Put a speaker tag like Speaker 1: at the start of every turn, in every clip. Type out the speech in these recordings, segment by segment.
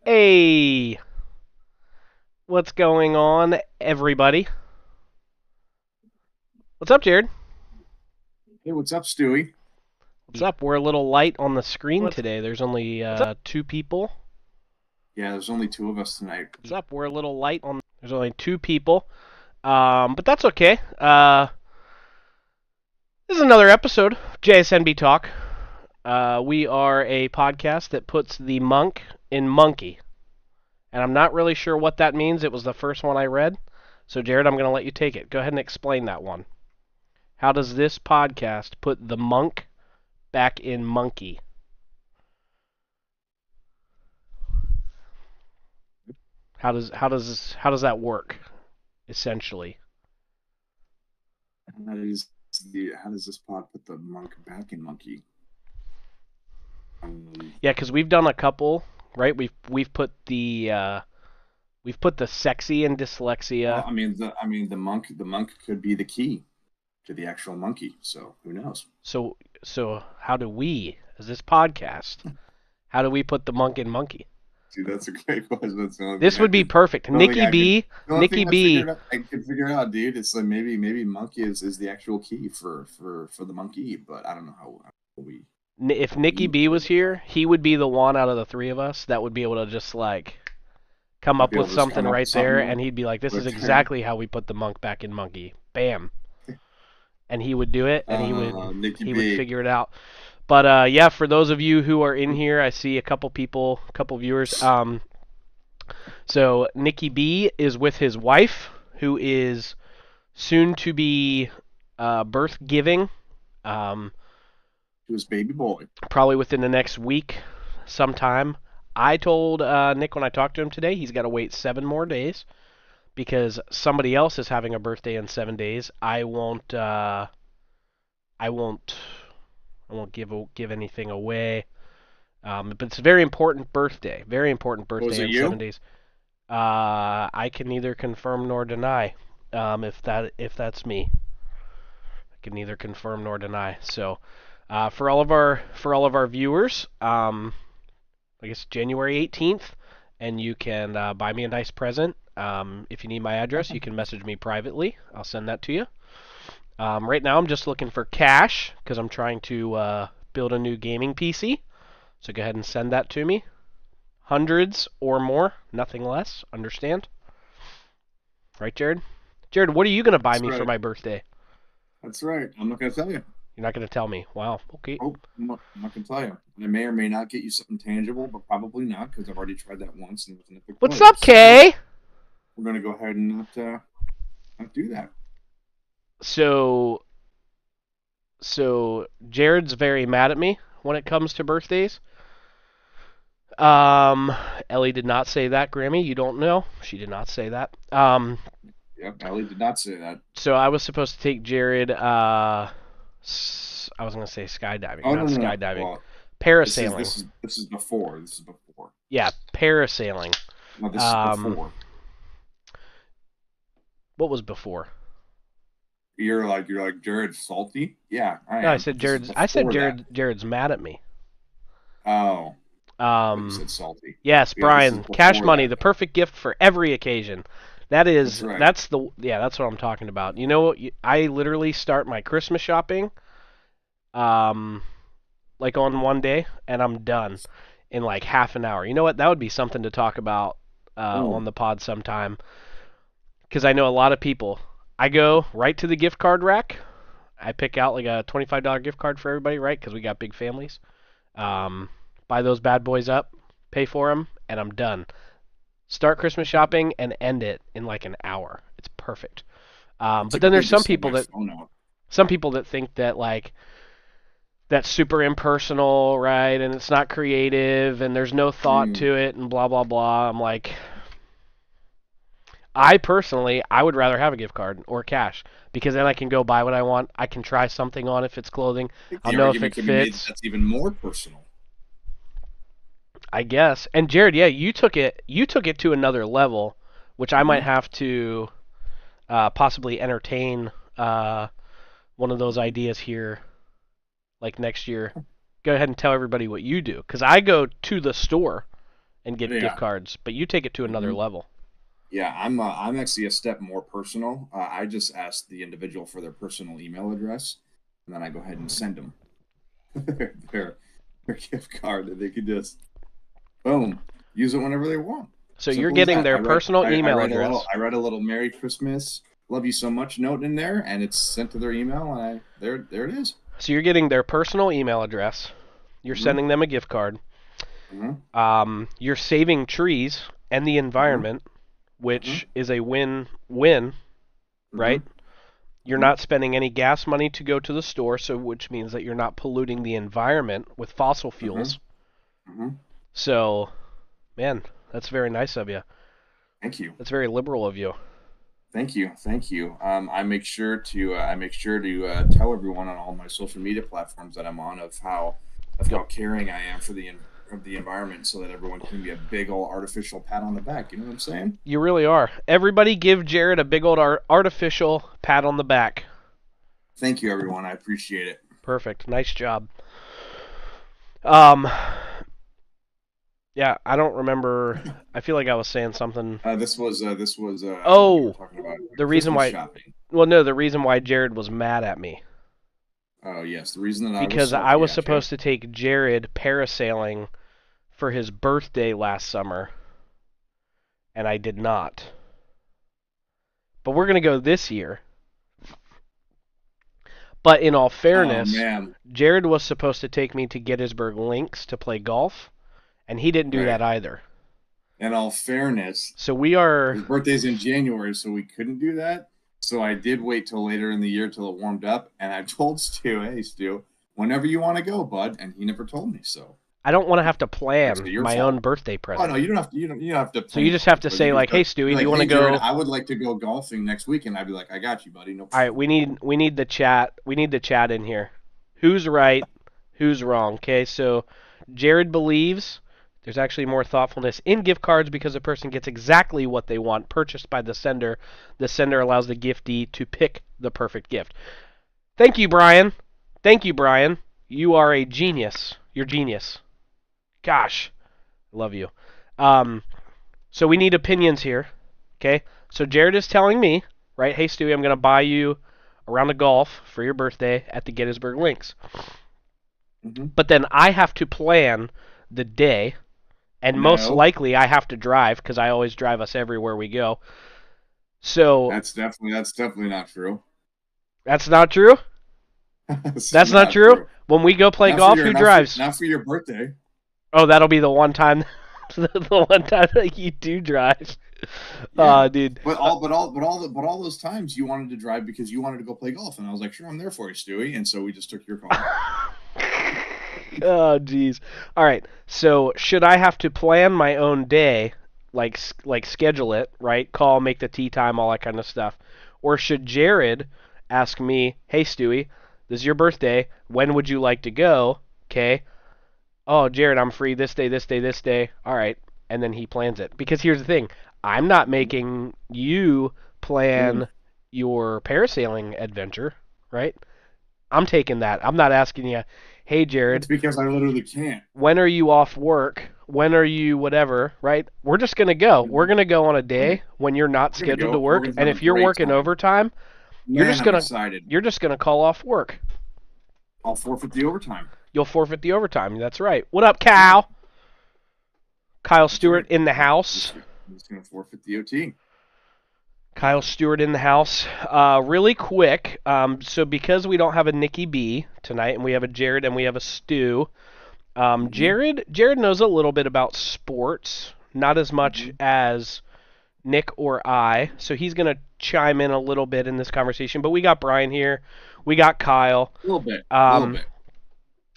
Speaker 1: Hey, what's going on, everybody? What's up, Jared?
Speaker 2: Hey, what's up, Stewie?
Speaker 1: What's up? We're a little light on the screen today. There's only two people.
Speaker 2: Yeah, there's only two of us tonight.
Speaker 1: What's up? We're a little light on. There's only two people, but that's okay. This is another episode of JSNB Talk. We are a podcast that puts the monk in monkey, and I'm not really sure what that means. It was the first one I read, so Jared, I'm going to let you take it. Go ahead and explain that one. How does this podcast put the monk back in monkey? How does that work essentially?
Speaker 2: How does this pod put the monk back in monkey? Um,
Speaker 1: Yeah, because we've done a couple, right? We've put the sexy and
Speaker 2: well,
Speaker 1: dyslexia.
Speaker 2: the monk could be the key to the actual monkey. So who knows?
Speaker 1: So how do we, as this podcast, how do we put the monk in monkey?
Speaker 2: See, that's a great question. That's
Speaker 1: This would be perfect.
Speaker 2: the only thing
Speaker 1: Nikki
Speaker 2: I can,
Speaker 1: B,
Speaker 2: the only thing
Speaker 1: Nikki B.
Speaker 2: I can figure out, dude. It's like maybe monkey is the actual key for the monkey, but I don't know how
Speaker 1: If Nikki
Speaker 2: we
Speaker 1: B
Speaker 2: figure
Speaker 1: was
Speaker 2: that out.
Speaker 1: here, he would be the one out of the three of us that would be able to just like come
Speaker 2: I'd
Speaker 1: up
Speaker 2: be able
Speaker 1: with
Speaker 2: to just
Speaker 1: something
Speaker 2: come up
Speaker 1: right
Speaker 2: with
Speaker 1: there,
Speaker 2: something
Speaker 1: and he'd be like, "This is
Speaker 2: with there.
Speaker 1: exactly how we put the monk back in monkey." Bam. And he would do it, and he would
Speaker 2: Nicky
Speaker 1: he would
Speaker 2: B.
Speaker 1: figure it out. But yeah, for those of you who are in here, I see a couple people, a couple viewers. So Nicky B is with his wife, who is soon to be birth giving, um,
Speaker 2: To his baby boy.
Speaker 1: probably within the next week, sometime. I told Nick when I talked to him today, he's got to wait 7 more days because somebody else is having a birthday in 7 days. I won't. I won't. I won't give anything away. But it's a very important birthday. Very important
Speaker 2: Was
Speaker 1: birthday
Speaker 2: it
Speaker 1: in seven
Speaker 2: you?
Speaker 1: days. I can neither confirm nor deny. If that's me, I can neither confirm nor deny. So, for all of our viewers, I guess January 18th, and you can buy me a nice present. If you need my address, you can message me privately. I'll send that to you. Right now, I'm just looking for cash because I'm trying to build a new gaming PC. So go ahead and send that to me. Hundreds or more, nothing less. Understand? Right, Jared? Jared, what are you going to buy
Speaker 2: That's
Speaker 1: me for
Speaker 2: right.
Speaker 1: my birthday?
Speaker 2: That's right. I'm not gonna tell you.
Speaker 1: You're not going to tell me. Wow. Okay.
Speaker 2: Oh, I'm not gonna tell you. I may or may not get you something tangible, but probably not because I've already tried that once and it was an epic
Speaker 1: What's
Speaker 2: failure.
Speaker 1: up,
Speaker 2: So
Speaker 1: Kay?
Speaker 2: we're gonna go ahead and not do that.
Speaker 1: So, so Jared's very mad at me when it comes to birthdays. Um, Ellie did not say that, Grammy. You don't know. She did not say that.
Speaker 2: Yep, Ellie did not say that.
Speaker 1: So I was supposed to take Jared. I was gonna say skydiving,
Speaker 2: Oh
Speaker 1: not
Speaker 2: no no no.
Speaker 1: skydiving,
Speaker 2: Well, this is
Speaker 1: parasailing.
Speaker 2: this is this is before. This is before.
Speaker 1: Yeah, parasailing.
Speaker 2: No, this is
Speaker 1: Um,
Speaker 2: before.
Speaker 1: what was before?
Speaker 2: You're like Jared salty. Yeah, I
Speaker 1: No, I
Speaker 2: am.
Speaker 1: said
Speaker 2: But this is
Speaker 1: Jared's. I said
Speaker 2: before that.
Speaker 1: Jared's mad at me.
Speaker 2: Oh, but you
Speaker 1: Um,
Speaker 2: said salty.
Speaker 1: yes,
Speaker 2: Yeah, this is
Speaker 1: Brian. Cash
Speaker 2: before
Speaker 1: money,
Speaker 2: that
Speaker 1: the
Speaker 2: though.
Speaker 1: perfect gift for every occasion. That
Speaker 2: That's
Speaker 1: is.
Speaker 2: right.
Speaker 1: That's the. Yeah, that's what I'm talking about. You know, I literally start my Christmas shopping, um, like on one day, and I'm done in like half an hour. You know what? That would be something to talk about on
Speaker 2: Oh,
Speaker 1: the pod sometime. Because I know a lot of people. I go right to the gift card rack. I pick out like a $25 gift card for everybody, right? Because we got big families. Um, buy those bad boys up, pay for them, and I'm done. Start Christmas shopping and end it in like an hour. It's perfect.
Speaker 2: I
Speaker 1: But then
Speaker 2: typically
Speaker 1: there's some
Speaker 2: just have
Speaker 1: people
Speaker 2: my
Speaker 1: that
Speaker 2: phone out.
Speaker 1: think that like that's super impersonal, right? And it's not creative, and there's no thought
Speaker 2: Mm.
Speaker 1: to it, and blah blah blah. I'm like, I would rather have a gift card or cash because then I can go buy what I want. I can try something on if it's clothing.
Speaker 2: I think
Speaker 1: I'll
Speaker 2: the
Speaker 1: know if
Speaker 2: argument
Speaker 1: it
Speaker 2: could be made that
Speaker 1: fits.
Speaker 2: that's even more personal.
Speaker 1: I guess. And Jared, yeah, you took it to another level, which I might
Speaker 2: Mm-hmm.
Speaker 1: have to possibly entertain one of those
Speaker 2: Mm-hmm.
Speaker 1: ideas here like next year. Go ahead and tell everybody what you do, because I go to the store and get gift
Speaker 2: Yeah.
Speaker 1: cards, but you take it to another
Speaker 2: Hmm.
Speaker 1: level.
Speaker 2: Yeah, I'm actually a step more personal. I just ask the individual for their personal email address, and then I go ahead and send them their their gift card, and they can just boom use it whenever they want.
Speaker 1: So you're
Speaker 2: Simple as
Speaker 1: getting
Speaker 2: that.
Speaker 1: their personal email address.
Speaker 2: I write a little Merry Christmas, love you so much note in there, and it's sent to their email, and I there it is.
Speaker 1: So you're getting their personal email address. You're
Speaker 2: Mm-hmm.
Speaker 1: sending them a gift card.
Speaker 2: Mm-hmm.
Speaker 1: You're saving trees and the
Speaker 2: Mm-hmm.
Speaker 1: environment,
Speaker 2: Mm-hmm.
Speaker 1: which is a win-win,
Speaker 2: Mm-hmm.
Speaker 1: right? You're not spending any gas money to go to the store, so which means that you're not polluting the environment with fossil
Speaker 2: Mm-hmm.
Speaker 1: fuels.
Speaker 2: Mm-hmm.
Speaker 1: So, man, that's very nice of you.
Speaker 2: Thank you.
Speaker 1: That's very liberal of you.
Speaker 2: Thank you, thank you. I make sure to tell everyone on all my social media platforms that I'm on of
Speaker 1: Yep.
Speaker 2: how caring I am for of the environment, so that everyone can be a big old artificial pat on the back. You know what I'm saying?
Speaker 1: You really are. Everybody give Jared a big old artificial pat on the back.
Speaker 2: Thank you, everyone. I appreciate it.
Speaker 1: Perfect. Nice job. Um, yeah, I don't remember. I feel like I was saying something.
Speaker 2: This was you were
Speaker 1: Oh,
Speaker 2: talking about
Speaker 1: the reason
Speaker 2: Christmas
Speaker 1: why.
Speaker 2: shopping.
Speaker 1: Well, no, the reason why Jared was mad at me
Speaker 2: Oh yes, the reason that I was
Speaker 1: because I
Speaker 2: salty
Speaker 1: was
Speaker 2: at you.
Speaker 1: supposed to take Jared parasailing for his birthday last summer, and I did not. But we're gonna go this year. But in all
Speaker 2: Oh
Speaker 1: fairness,
Speaker 2: man,
Speaker 1: Jared was supposed to take me to Gettysburg Links to play golf, and he didn't do
Speaker 2: right.
Speaker 1: that either.
Speaker 2: In all fairness,
Speaker 1: So we are.
Speaker 2: his birthday's in January, so we couldn't do that. So I did wait till later in the year till it warmed up, and I told Stu, "Hey, Stu, whenever you want to go, bud." And he never told me, so
Speaker 1: I don't want to have to
Speaker 2: that's
Speaker 1: plan
Speaker 2: your
Speaker 1: my own
Speaker 2: fault.
Speaker 1: birthday
Speaker 2: Oh no,
Speaker 1: present.
Speaker 2: you don't have to. You don't have to
Speaker 1: So you
Speaker 2: plan
Speaker 1: just
Speaker 2: your
Speaker 1: have
Speaker 2: own
Speaker 1: to
Speaker 2: present.
Speaker 1: say
Speaker 2: You just
Speaker 1: like, "Hey,
Speaker 2: be
Speaker 1: Stewie, do
Speaker 2: like,
Speaker 1: you want to
Speaker 2: "Hey, Jared,
Speaker 1: go?"
Speaker 2: I would like to go golfing next week," and I'd be like, "I got you, buddy. No
Speaker 1: All right,
Speaker 2: problem."
Speaker 1: we need the chat. We need the chat in here. Who's right? Who's wrong? Okay, so Jared believes there's actually more thoughtfulness in gift cards because a person gets exactly what they want purchased by the sender. The sender allows the giftee to pick the perfect gift. Thank you, Brian. Thank you, Brian. You are a genius. You're genius. Gosh, love you. Um, so we need opinions here. Okay, so Jared is telling me, right? Hey, Stewie, I'm gonna buy you a round of golf for your birthday at the Gettysburg Links.
Speaker 2: Mm-hmm.
Speaker 1: But then I have to plan the day, and most
Speaker 2: No,
Speaker 1: likely I have to drive because I always drive us everywhere we go. So
Speaker 2: that's definitely not true.
Speaker 1: that's not true.
Speaker 2: That's
Speaker 1: That's not
Speaker 2: not
Speaker 1: true.
Speaker 2: true.
Speaker 1: When we go play golf, who drives?
Speaker 2: Not for your birthday.
Speaker 1: Oh, that'll be the one time, the one time that you do drive.
Speaker 2: Yeah.
Speaker 1: Dude.
Speaker 2: But all those times you wanted to drive because you wanted to go play golf, and I was like, sure, I'm there for you, Stewie. And so we just took your car.
Speaker 1: Oh, jeez. All right. So, should I have to plan my own day, like schedule it, right? Call, make the tea time, all that kind of stuff, or should Jared ask me, "Hey, Stewie, this is your birthday. When would you like to go?" Okay. Oh, Jared, I'm free this day, this day, this day. All right. And then he plans it. Because here's the thing, I'm not making you
Speaker 2: Mm.
Speaker 1: plan your parasailing adventure, right? I'm taking that. I'm not asking you, "Hey,
Speaker 2: That's
Speaker 1: Jared,
Speaker 2: because I literally can't.
Speaker 1: when are you off work? When are you whatever?" Right? We're just going to go. We're
Speaker 2: Mhm.
Speaker 1: going to go on a
Speaker 2: Yeah,
Speaker 1: day when you're not
Speaker 2: we're gonna
Speaker 1: scheduled to
Speaker 2: go. We're
Speaker 1: work.
Speaker 2: gonna
Speaker 1: And
Speaker 2: have a
Speaker 1: if you're
Speaker 2: great
Speaker 1: working
Speaker 2: time.
Speaker 1: overtime,
Speaker 2: Man, I'm excited.
Speaker 1: you're just going to call off work.
Speaker 2: I'll forfeit the overtime.
Speaker 1: You'll forfeit the overtime. That's right. What up,
Speaker 2: Yeah,
Speaker 1: Cal? Kyle
Speaker 2: that's
Speaker 1: Stewart
Speaker 2: right.
Speaker 1: in the house.
Speaker 2: I'm just gonna forfeit the OT.
Speaker 1: Kyle Stewart in the house. Really quick. So because we don't have a Nicky B tonight, and we have a Jared and we have a Stu.
Speaker 2: Mm-hmm.
Speaker 1: Jared knows a little bit about sports, not as much
Speaker 2: Mm-hmm.
Speaker 1: as Nick or I. So he's gonna chime in a little bit in this conversation. But we got Brian here. We got Kyle.
Speaker 2: A little bit. A little
Speaker 1: Um,
Speaker 2: bit.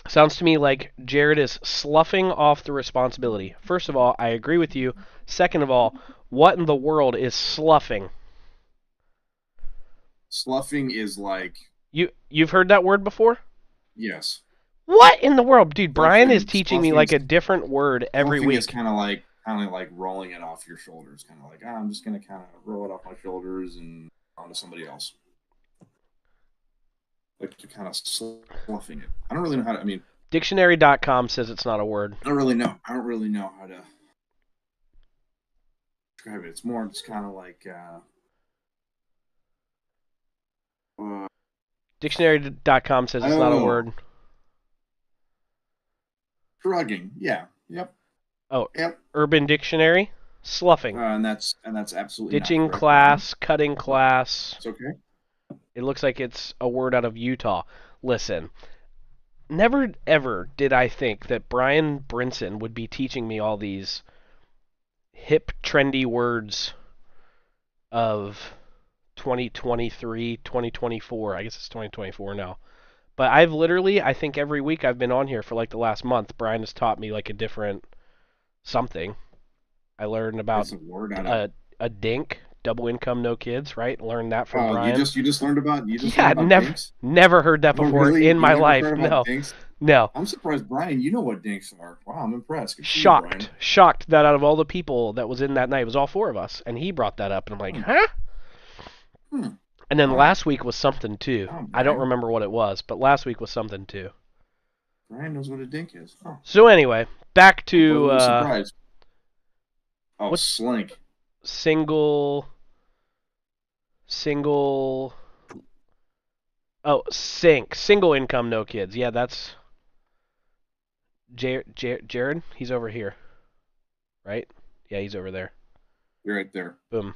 Speaker 1: Sounds to me like Jared is sloughing off the responsibility. First of all, I agree with you. Second of all, what in the world is sloughing?
Speaker 2: Sloughing is like
Speaker 1: You've heard that word before?
Speaker 2: yes.
Speaker 1: What in the world, dude? Brian is
Speaker 2: Sloughing.
Speaker 1: teaching me like a different word every
Speaker 2: Sloughing is
Speaker 1: week.
Speaker 2: kind of like rolling it off your shoulders. Kind of like I'm just gonna kind of roll it off my shoulders and onto somebody else. Like you're kind of sloughing it. I don't really know how to. I mean,
Speaker 1: Dictionary.com says it's not a word.
Speaker 2: I don't really know. I don't really know how to. describe it. It's more just kind of like uh,
Speaker 1: Dictionary.com says it's not a
Speaker 2: oh,
Speaker 1: word.
Speaker 2: shrugging. Yeah. Yep.
Speaker 1: Oh,
Speaker 2: Yep.
Speaker 1: Urban Dictionary, sloughing,
Speaker 2: And that's absolutely not
Speaker 1: ditching
Speaker 2: correct, Brian.
Speaker 1: class, cutting class.
Speaker 2: It's okay.
Speaker 1: It looks like it's a word out of Utah. Listen, never ever did I think that Brian Brinson would be teaching me all these hip, trendy words of 2023, 2024. I guess it's 2024 now. But I've literally, I think every week I've been on here for like the last month, Brian has taught me like a different something. I learned about
Speaker 2: It's a word out of.
Speaker 1: a dink, double income, no kids, right? Learned that from
Speaker 2: Oh, you
Speaker 1: Brian.
Speaker 2: just you just learned about you just learned
Speaker 1: Yeah,
Speaker 2: about dinks.
Speaker 1: never heard that
Speaker 2: Oh,
Speaker 1: before
Speaker 2: really?
Speaker 1: in
Speaker 2: You
Speaker 1: my
Speaker 2: never
Speaker 1: life.
Speaker 2: heard about
Speaker 1: No,
Speaker 2: dinks?
Speaker 1: no.
Speaker 2: I'm surprised, Brian. You know what dinks are. Wow, I'm impressed. Good for you, Brian.
Speaker 1: Shocked that out of all the people that was in that night, it was all four of us, and he brought that up, and I'm like,
Speaker 2: Hmm.
Speaker 1: huh?
Speaker 2: Hmm.
Speaker 1: And then
Speaker 2: Wow.
Speaker 1: last week was something too.
Speaker 2: Wow,
Speaker 1: I don't
Speaker 2: Brian.
Speaker 1: remember what it was, but last week was something too.
Speaker 2: Brian knows what a dink is. Oh,
Speaker 1: So anyway, back
Speaker 2: I'm
Speaker 1: to
Speaker 2: pleasantly surprised. Oh,
Speaker 1: what's
Speaker 2: slink.
Speaker 1: single single oh single income no kids. Yeah, that's Jared. He's over here, right? Yeah, he's over there.
Speaker 2: You're right there.
Speaker 1: Boom.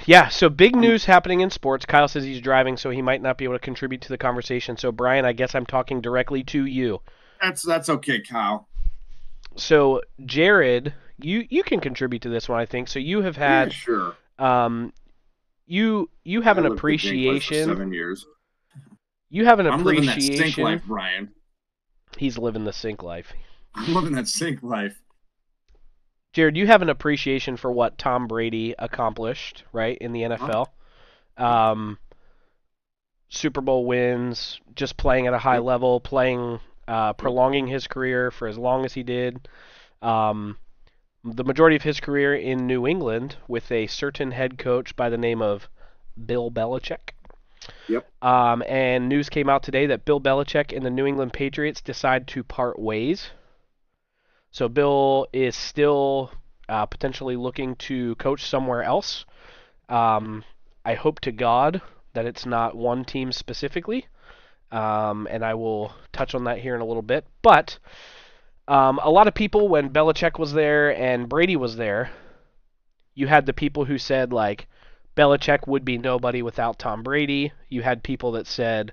Speaker 1: Yeah, so big
Speaker 2: I'm,
Speaker 1: news happening in sports. Kyle says he's driving, so he might not be able to contribute to the conversation. So, Brian, I guess I'm talking directly to you.
Speaker 2: that's okay, Kyle.
Speaker 1: So, Jared, you can contribute to this one, I think. So, you have
Speaker 2: Yeah,
Speaker 1: had
Speaker 2: sure.
Speaker 1: um, you have
Speaker 2: I
Speaker 1: an
Speaker 2: lived the dink life for
Speaker 1: appreciation.
Speaker 2: 7 years.
Speaker 1: You have an
Speaker 2: I'm living that sink
Speaker 1: appreciation.
Speaker 2: life, Brian.
Speaker 1: He's living the sink life.
Speaker 2: I'm living that sink life.
Speaker 1: Jared, you have an appreciation for what Tom Brady accomplished, right, in the
Speaker 2: Huh?
Speaker 1: NFL.
Speaker 2: Yep.
Speaker 1: Um, Super Bowl wins, just playing at a high
Speaker 2: Yep.
Speaker 1: level, playing,
Speaker 2: Yep.
Speaker 1: prolonging his career for as long as he did. Um, the majority of his career in New England with a certain head coach by the name of Bill Belichick.
Speaker 2: Yep.
Speaker 1: And news came out today that Bill Belichick and the New England Patriots decide to part ways. So Bill is still potentially looking to coach somewhere else. Um, I hope to God that it's not one team specifically, and I will touch on that here in a little bit. But a lot of people, when Belichick was there and Brady was there, you had the people who said, like, Belichick would be nobody without Tom Brady. You had people that said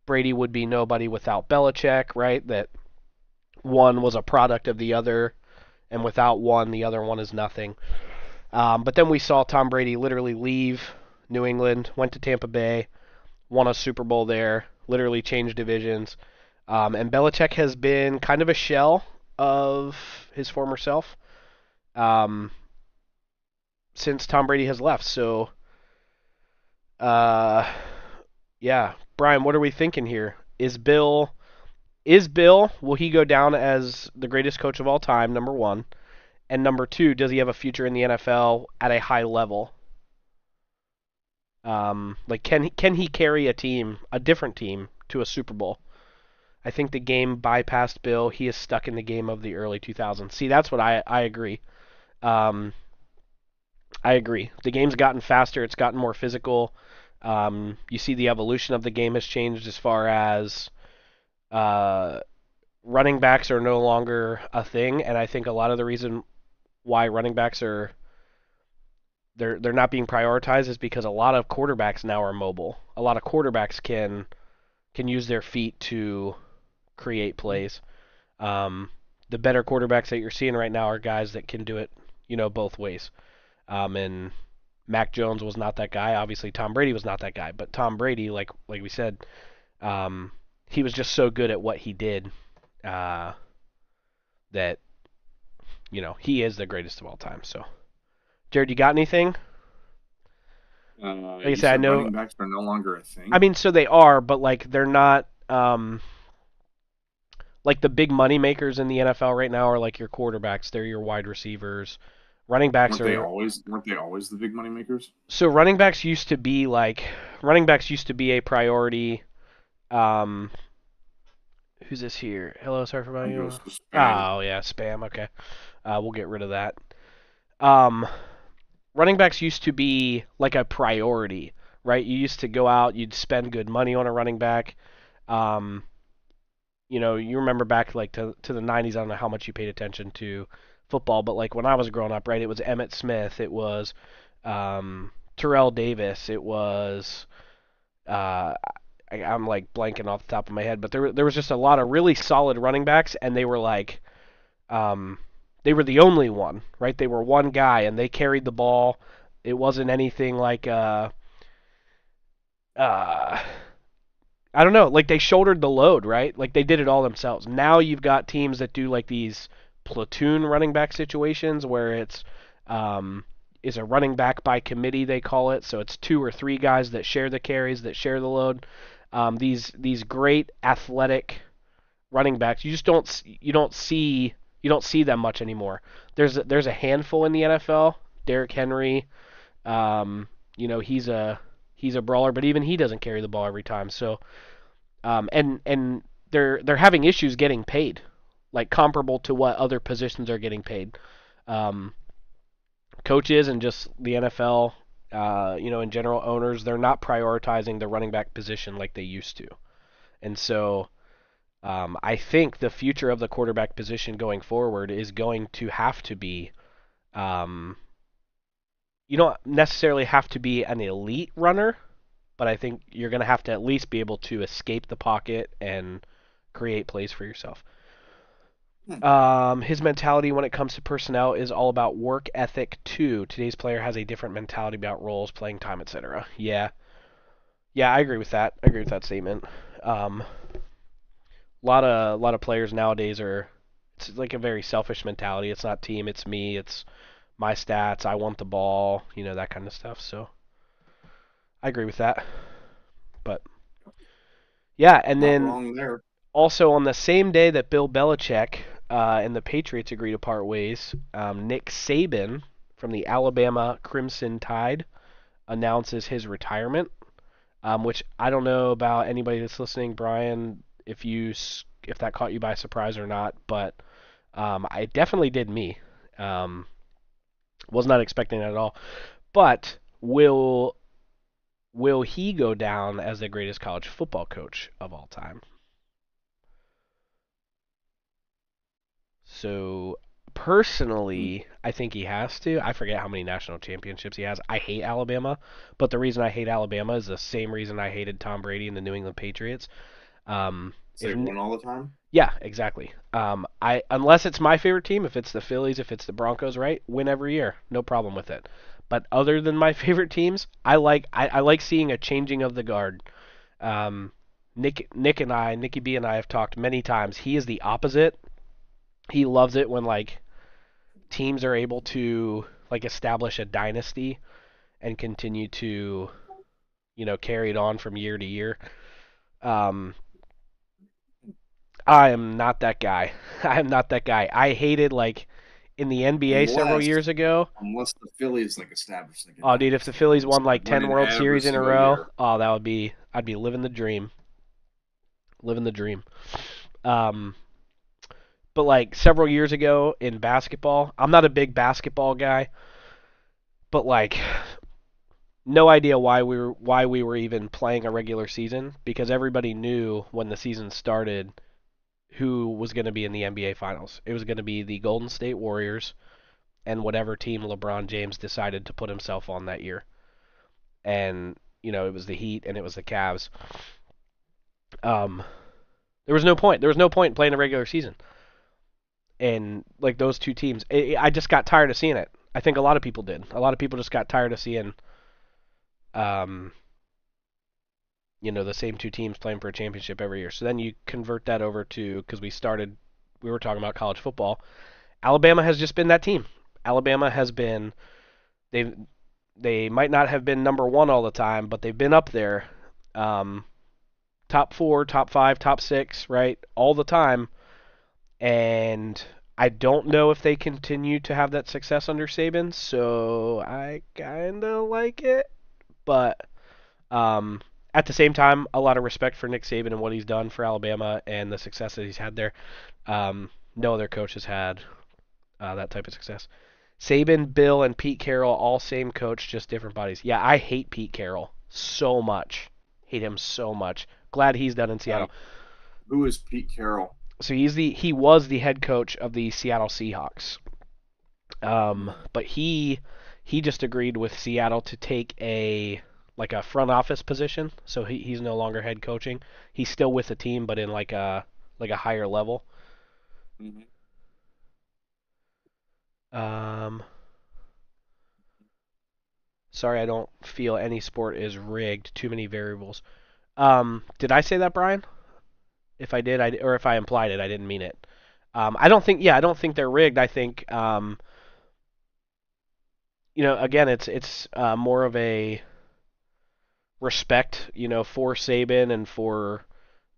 Speaker 1: Brady would be nobody without Belichick, right? That one was a product of the other, and without one, the other one is nothing. But then we saw Tom Brady literally leave New England, went to Tampa Bay, won a Super Bowl there, literally changed divisions. And Belichick has been kind of a shell of his former self um, since Tom Brady has left. So, uh, yeah, Brian, what are we thinking here? Will he go down as the greatest coach of all time? Number one, and number two, does he have a future in the NFL at a high level? Like, can he carry a team, a different team, to a Super Bowl? I think the game bypassed Bill. He is stuck in the game of the early 2000s. See, that's what I agree. Um, I agree. The game's gotten faster. It's gotten more physical. You see the evolution of the game has changed as far as uh, running backs are no longer a thing, and I think a lot of the reason why running backs are they're not being prioritized is because a lot of quarterbacks now are mobile. A lot of quarterbacks can use their feet to create plays. Um, the better quarterbacks that you're seeing right now are guys that can do it, both ways. And Mac Jones was not that guy. Obviously, Tom Brady was not that guy. But Tom Brady, like we said, um, he was just so good at what he did uh, that he is the greatest of all time. So, Jared, you got anything? Like I
Speaker 2: You
Speaker 1: said, I
Speaker 2: said
Speaker 1: know.
Speaker 2: running backs are no longer a
Speaker 1: I
Speaker 2: thing.
Speaker 1: mean, so they are, but like they're not. Like the big money makers in the NFL right now are like your quarterbacks. They're your wide receivers. Running backs are
Speaker 2: Weren't they always the big money makers?
Speaker 1: so running backs used to be a priority um, Who's this here? Hello, sorry for my.
Speaker 2: One goes to spam.
Speaker 1: Oh yeah, spam. Okay, we'll get rid of that. Um, Running backs used to be like a priority, right? You used to go out, you'd spend good money on a running back. Um, you remember back like to the 90s. I don't know how much you paid attention to football, but like when I was growing up, right, it was Emmett Smith, it was Terrell Davis, it was uh, I'm like blanking off the top of my head, but there was just a lot of really solid running backs, and um, they were the only one, right? They were one guy, and they carried the ball. It wasn't anything like uh, I don't know, like they shouldered the load, right? Like they did it all themselves. Now you've got teams that do like these platoon running back situations where it's um, is a running back by committee they call it. So it's two or three guys that share the carries, that share the load. These great athletic running backs, you don't see them much anymore. There's a handful in the NFL. Derrick Henry, he's a brawler, but even he doesn't carry the ball every time. So and they're having issues getting paid, like comparable to what other positions are getting paid. Um, Coaches and just the NFL, in general, owners, they're not prioritizing the running back position like they used to, and so I think the future of the quarterback position going forward is going to have to be. Um, you don't necessarily have to be an elite runner, but I think you're going to have to at least be able to escape the pocket and create plays for yourself.
Speaker 2: Hmm.
Speaker 1: His mentality when it comes to personnel is all about work ethic too. Today's player has a different mentality about roles, playing time, etc. Yeah, yeah, I agree with that. I agree with that statement. A lot of players nowadays are it's like a very selfish mentality. It's not team, it's me, it's my stats. I want the ball, that kind of stuff. So I agree with that. But yeah, and
Speaker 2: Not
Speaker 1: then
Speaker 2: wrong there.
Speaker 1: also, on the same day that Bill Belichick and the Patriots agreed to part ways, Nick Saban from the Alabama Crimson Tide announces his retirement. Which I don't know about anybody that's listening, Brian, if that caught you by surprise or not, but I definitely did me. Um, was not expecting that at all. But will he go down as the greatest college football coach of all time? So personally, I think he has to. I forget how many national championships he has. I hate Alabama, but the reason I hate Alabama is the same reason I hated Tom Brady and the New England Patriots.
Speaker 2: So
Speaker 1: If
Speaker 2: they win all the time.
Speaker 1: Yeah, exactly. I unless it's my favorite team, if it's the Phillies, if it's the Broncos, right, win every year, no problem with it. But other than my favorite teams, I like seeing a changing of the guard. Um, Nicky B and I have talked many times. He is the opposite. He loves it when like teams are able to like establish a dynasty and continue to carry it on from year to year. Um, I am not that guy. I am not that guy. I hated like in the NBA several
Speaker 2: Unless
Speaker 1: years ago.
Speaker 2: unless the Phillies like established like a
Speaker 1: Oh, dude, if the
Speaker 2: dynasty and
Speaker 1: Phillies
Speaker 2: they
Speaker 1: won
Speaker 2: start
Speaker 1: like 10
Speaker 2: winning
Speaker 1: World
Speaker 2: every
Speaker 1: Series in a
Speaker 2: single
Speaker 1: row,
Speaker 2: year.
Speaker 1: oh, I'd be living the dream. Living the dream. Um, but like several years ago in basketball, I'm not a big basketball guy, but like no idea why we were even playing a regular season because everybody knew when the season started who was going to be in the NBA finals. It was going to be the Golden State Warriors and whatever team LeBron James decided to put himself on that year. And it was the Heat and it was the Cavs. Um, there was no point. There was no point in playing a regular season. And like those two teams, I just got tired of seeing it. I think a lot of people did. A lot of people just got tired of seeing, um, the same two teams playing for a championship every year. So then you convert that over to because we were talking about college football. Alabama has just been that team. Alabama has been they they might not have been number one all the time, but they've been up there, um, top four, top five, top six, right, all the time. And I don't know if they continue to have that success under Saban, so I kind of like it. But um, at the same time, a lot of respect for Nick Saban and what he's done for Alabama and the success that he's had there. No other coach has had that type of success. Saban, Bill, and Pete Carroll, all same coach, just different bodies. Yeah, I hate Pete Carroll so much. Hate him so much. Glad he's done in
Speaker 2: Uh,
Speaker 1: Seattle.
Speaker 2: who is Pete Carroll?
Speaker 1: So he was the head coach of the Seattle Seahawks.
Speaker 2: Hmm.
Speaker 1: But he just agreed with Seattle to take a front office position. So he's no longer head coaching. He's still with the team, but in like a higher level.
Speaker 2: Hmm.
Speaker 1: Um, Sorry, I don't feel any sport is rigged. Too many variables. Did I say that, Brian? If I did, or if I implied it, I didn't mean it. I don't think. Yeah, I don't think they're rigged. I think, again, it's more of a respect, for Saban and for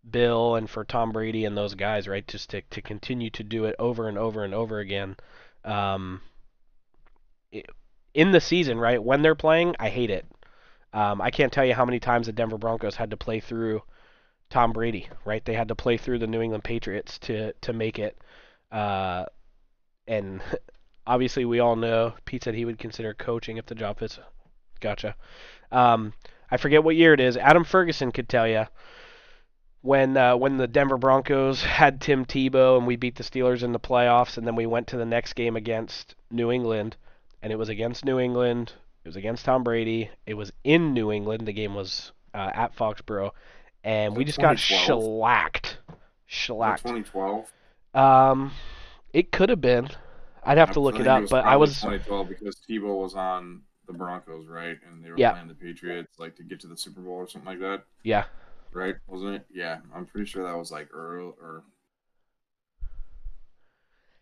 Speaker 1: Bill and for Tom Brady and those guys, right? Just to continue to do it over and over and over again. Um, in the season, right? When they're playing, I hate it. I can't tell you how many times the Denver Broncos had to play through Tom Brady, right? They had to play through the New England Patriots to make it. Uh, and obviously, we all know Pete said he would consider coaching if the job fits. Gotcha. Um, I forget what year it is. Adam Ferguson could tell you when the Denver Broncos had Tim Tebow and we beat the Steelers in the playoffs, and then we went to the next game against New England, and it was against New England. It was against Tom Brady. It was in New England. The game was at Foxborough, and
Speaker 2: Is
Speaker 1: we
Speaker 2: that
Speaker 1: just got
Speaker 2: 2012?
Speaker 1: shellacked.
Speaker 2: Is that
Speaker 1: Shellacked.
Speaker 2: 2012?
Speaker 1: Um, it could have been. I'd have
Speaker 2: I
Speaker 1: to look it
Speaker 2: think it
Speaker 1: up,
Speaker 2: was
Speaker 1: but I
Speaker 2: probably
Speaker 1: was
Speaker 2: 2012 because Tebow was on the Broncos, right? And they were
Speaker 1: yeah,
Speaker 2: playing the Patriots like to get to the Super Bowl or something like that,
Speaker 1: yeah.
Speaker 2: right? Wasn't it? Yeah, I'm pretty sure that was like early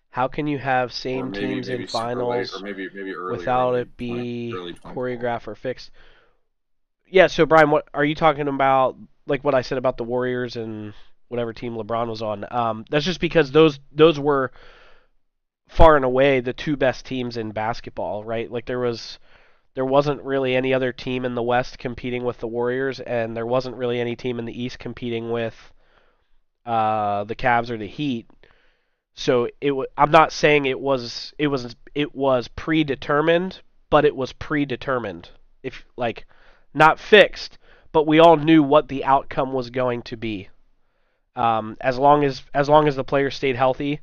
Speaker 1: How can you have
Speaker 2: or
Speaker 1: same
Speaker 2: maybe
Speaker 1: teams in
Speaker 2: maybe super late or
Speaker 1: finals
Speaker 2: maybe
Speaker 1: without
Speaker 2: early
Speaker 1: it
Speaker 2: 20
Speaker 1: be
Speaker 2: early 2012.
Speaker 1: choreographed or fixed? Yeah, so Brian, what are you talking about? Like what I said about the Warriors and whatever team LeBron was on. That's just because those were far and away the two best teams in basketball, right? Like there wasn't really any other team in the West competing with the Warriors, and there wasn't really any team in the East competing with the Cavs or the Heat. So I'm not saying it was predetermined, but it was predetermined. If like not fixed, but we all knew what the outcome was going to be. As long as the players stayed healthy,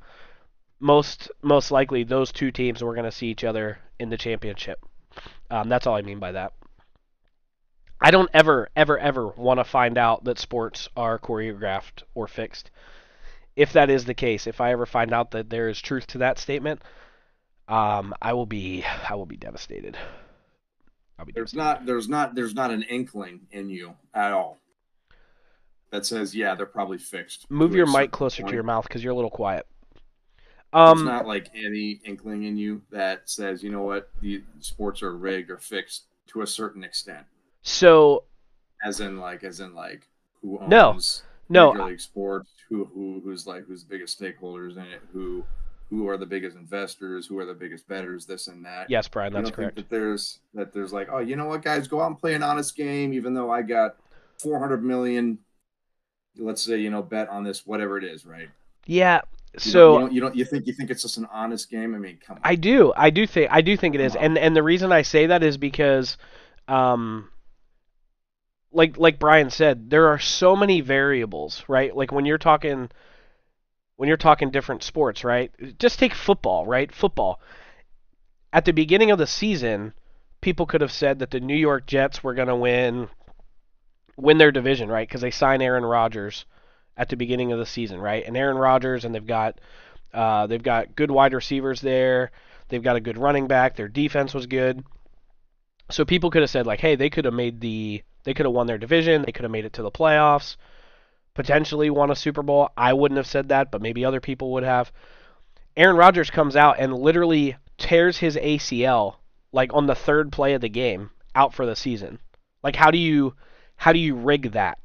Speaker 1: most likely those two teams were going to see each other in the championship. That's all I mean by that. I don't ever want to find out that sports are choreographed or fixed. If that is the case, if I ever find out that there is truth to that statement, I will be devastated. I'll be
Speaker 2: There's
Speaker 1: devastated.
Speaker 2: not there's not there's not an inkling in you at all that says yeah they're probably fixed
Speaker 1: Move
Speaker 2: to
Speaker 1: your
Speaker 2: a
Speaker 1: mic
Speaker 2: certain
Speaker 1: closer to your
Speaker 2: point.
Speaker 1: mouth because you're a little quiet.
Speaker 2: There's
Speaker 1: Um,
Speaker 2: not like any inkling in you that says you know what the sports are rigged or fixed to a certain extent.
Speaker 1: so
Speaker 2: As in like who
Speaker 1: no,
Speaker 2: owns
Speaker 1: no,
Speaker 2: Major League Sports, who's the biggest stakeholders in it, who are the biggest investors, who are the biggest bettors, this and that.
Speaker 1: yes, Brian,
Speaker 2: You
Speaker 1: that's
Speaker 2: don't think
Speaker 1: correct.
Speaker 2: that there's like, oh, you know what, guys, go out and play an honest game, even though I got 400 million, let's say, bet on this, whatever it is, right?
Speaker 1: Yeah,
Speaker 2: You don't, you
Speaker 1: so
Speaker 2: don't, you don't, you think it's just an honest game? I mean, come on,
Speaker 1: I do think it
Speaker 2: come
Speaker 1: is,
Speaker 2: on.
Speaker 1: and the reason I say that is because, um, like Brian said, there are so many variables, right? Like when you're talking different sports, right? Just take football, right? Football. At the beginning of the season, people could have said that the New York Jets were going to win their division, right? Because they signed Aaron Rodgers at the beginning of the season, right? And Aaron Rodgers, and they've got good wide receivers there. They've got a good running back. Their defense was good. So people could have said like, hey, they could have won their division. They could have made it to the playoffs. Potentially won a Super Bowl. I wouldn't have said that, but maybe other people would have. Aaron Rodgers comes out and literally tears his ACL like on the third play of the game, out for the season. Like how do you rig that?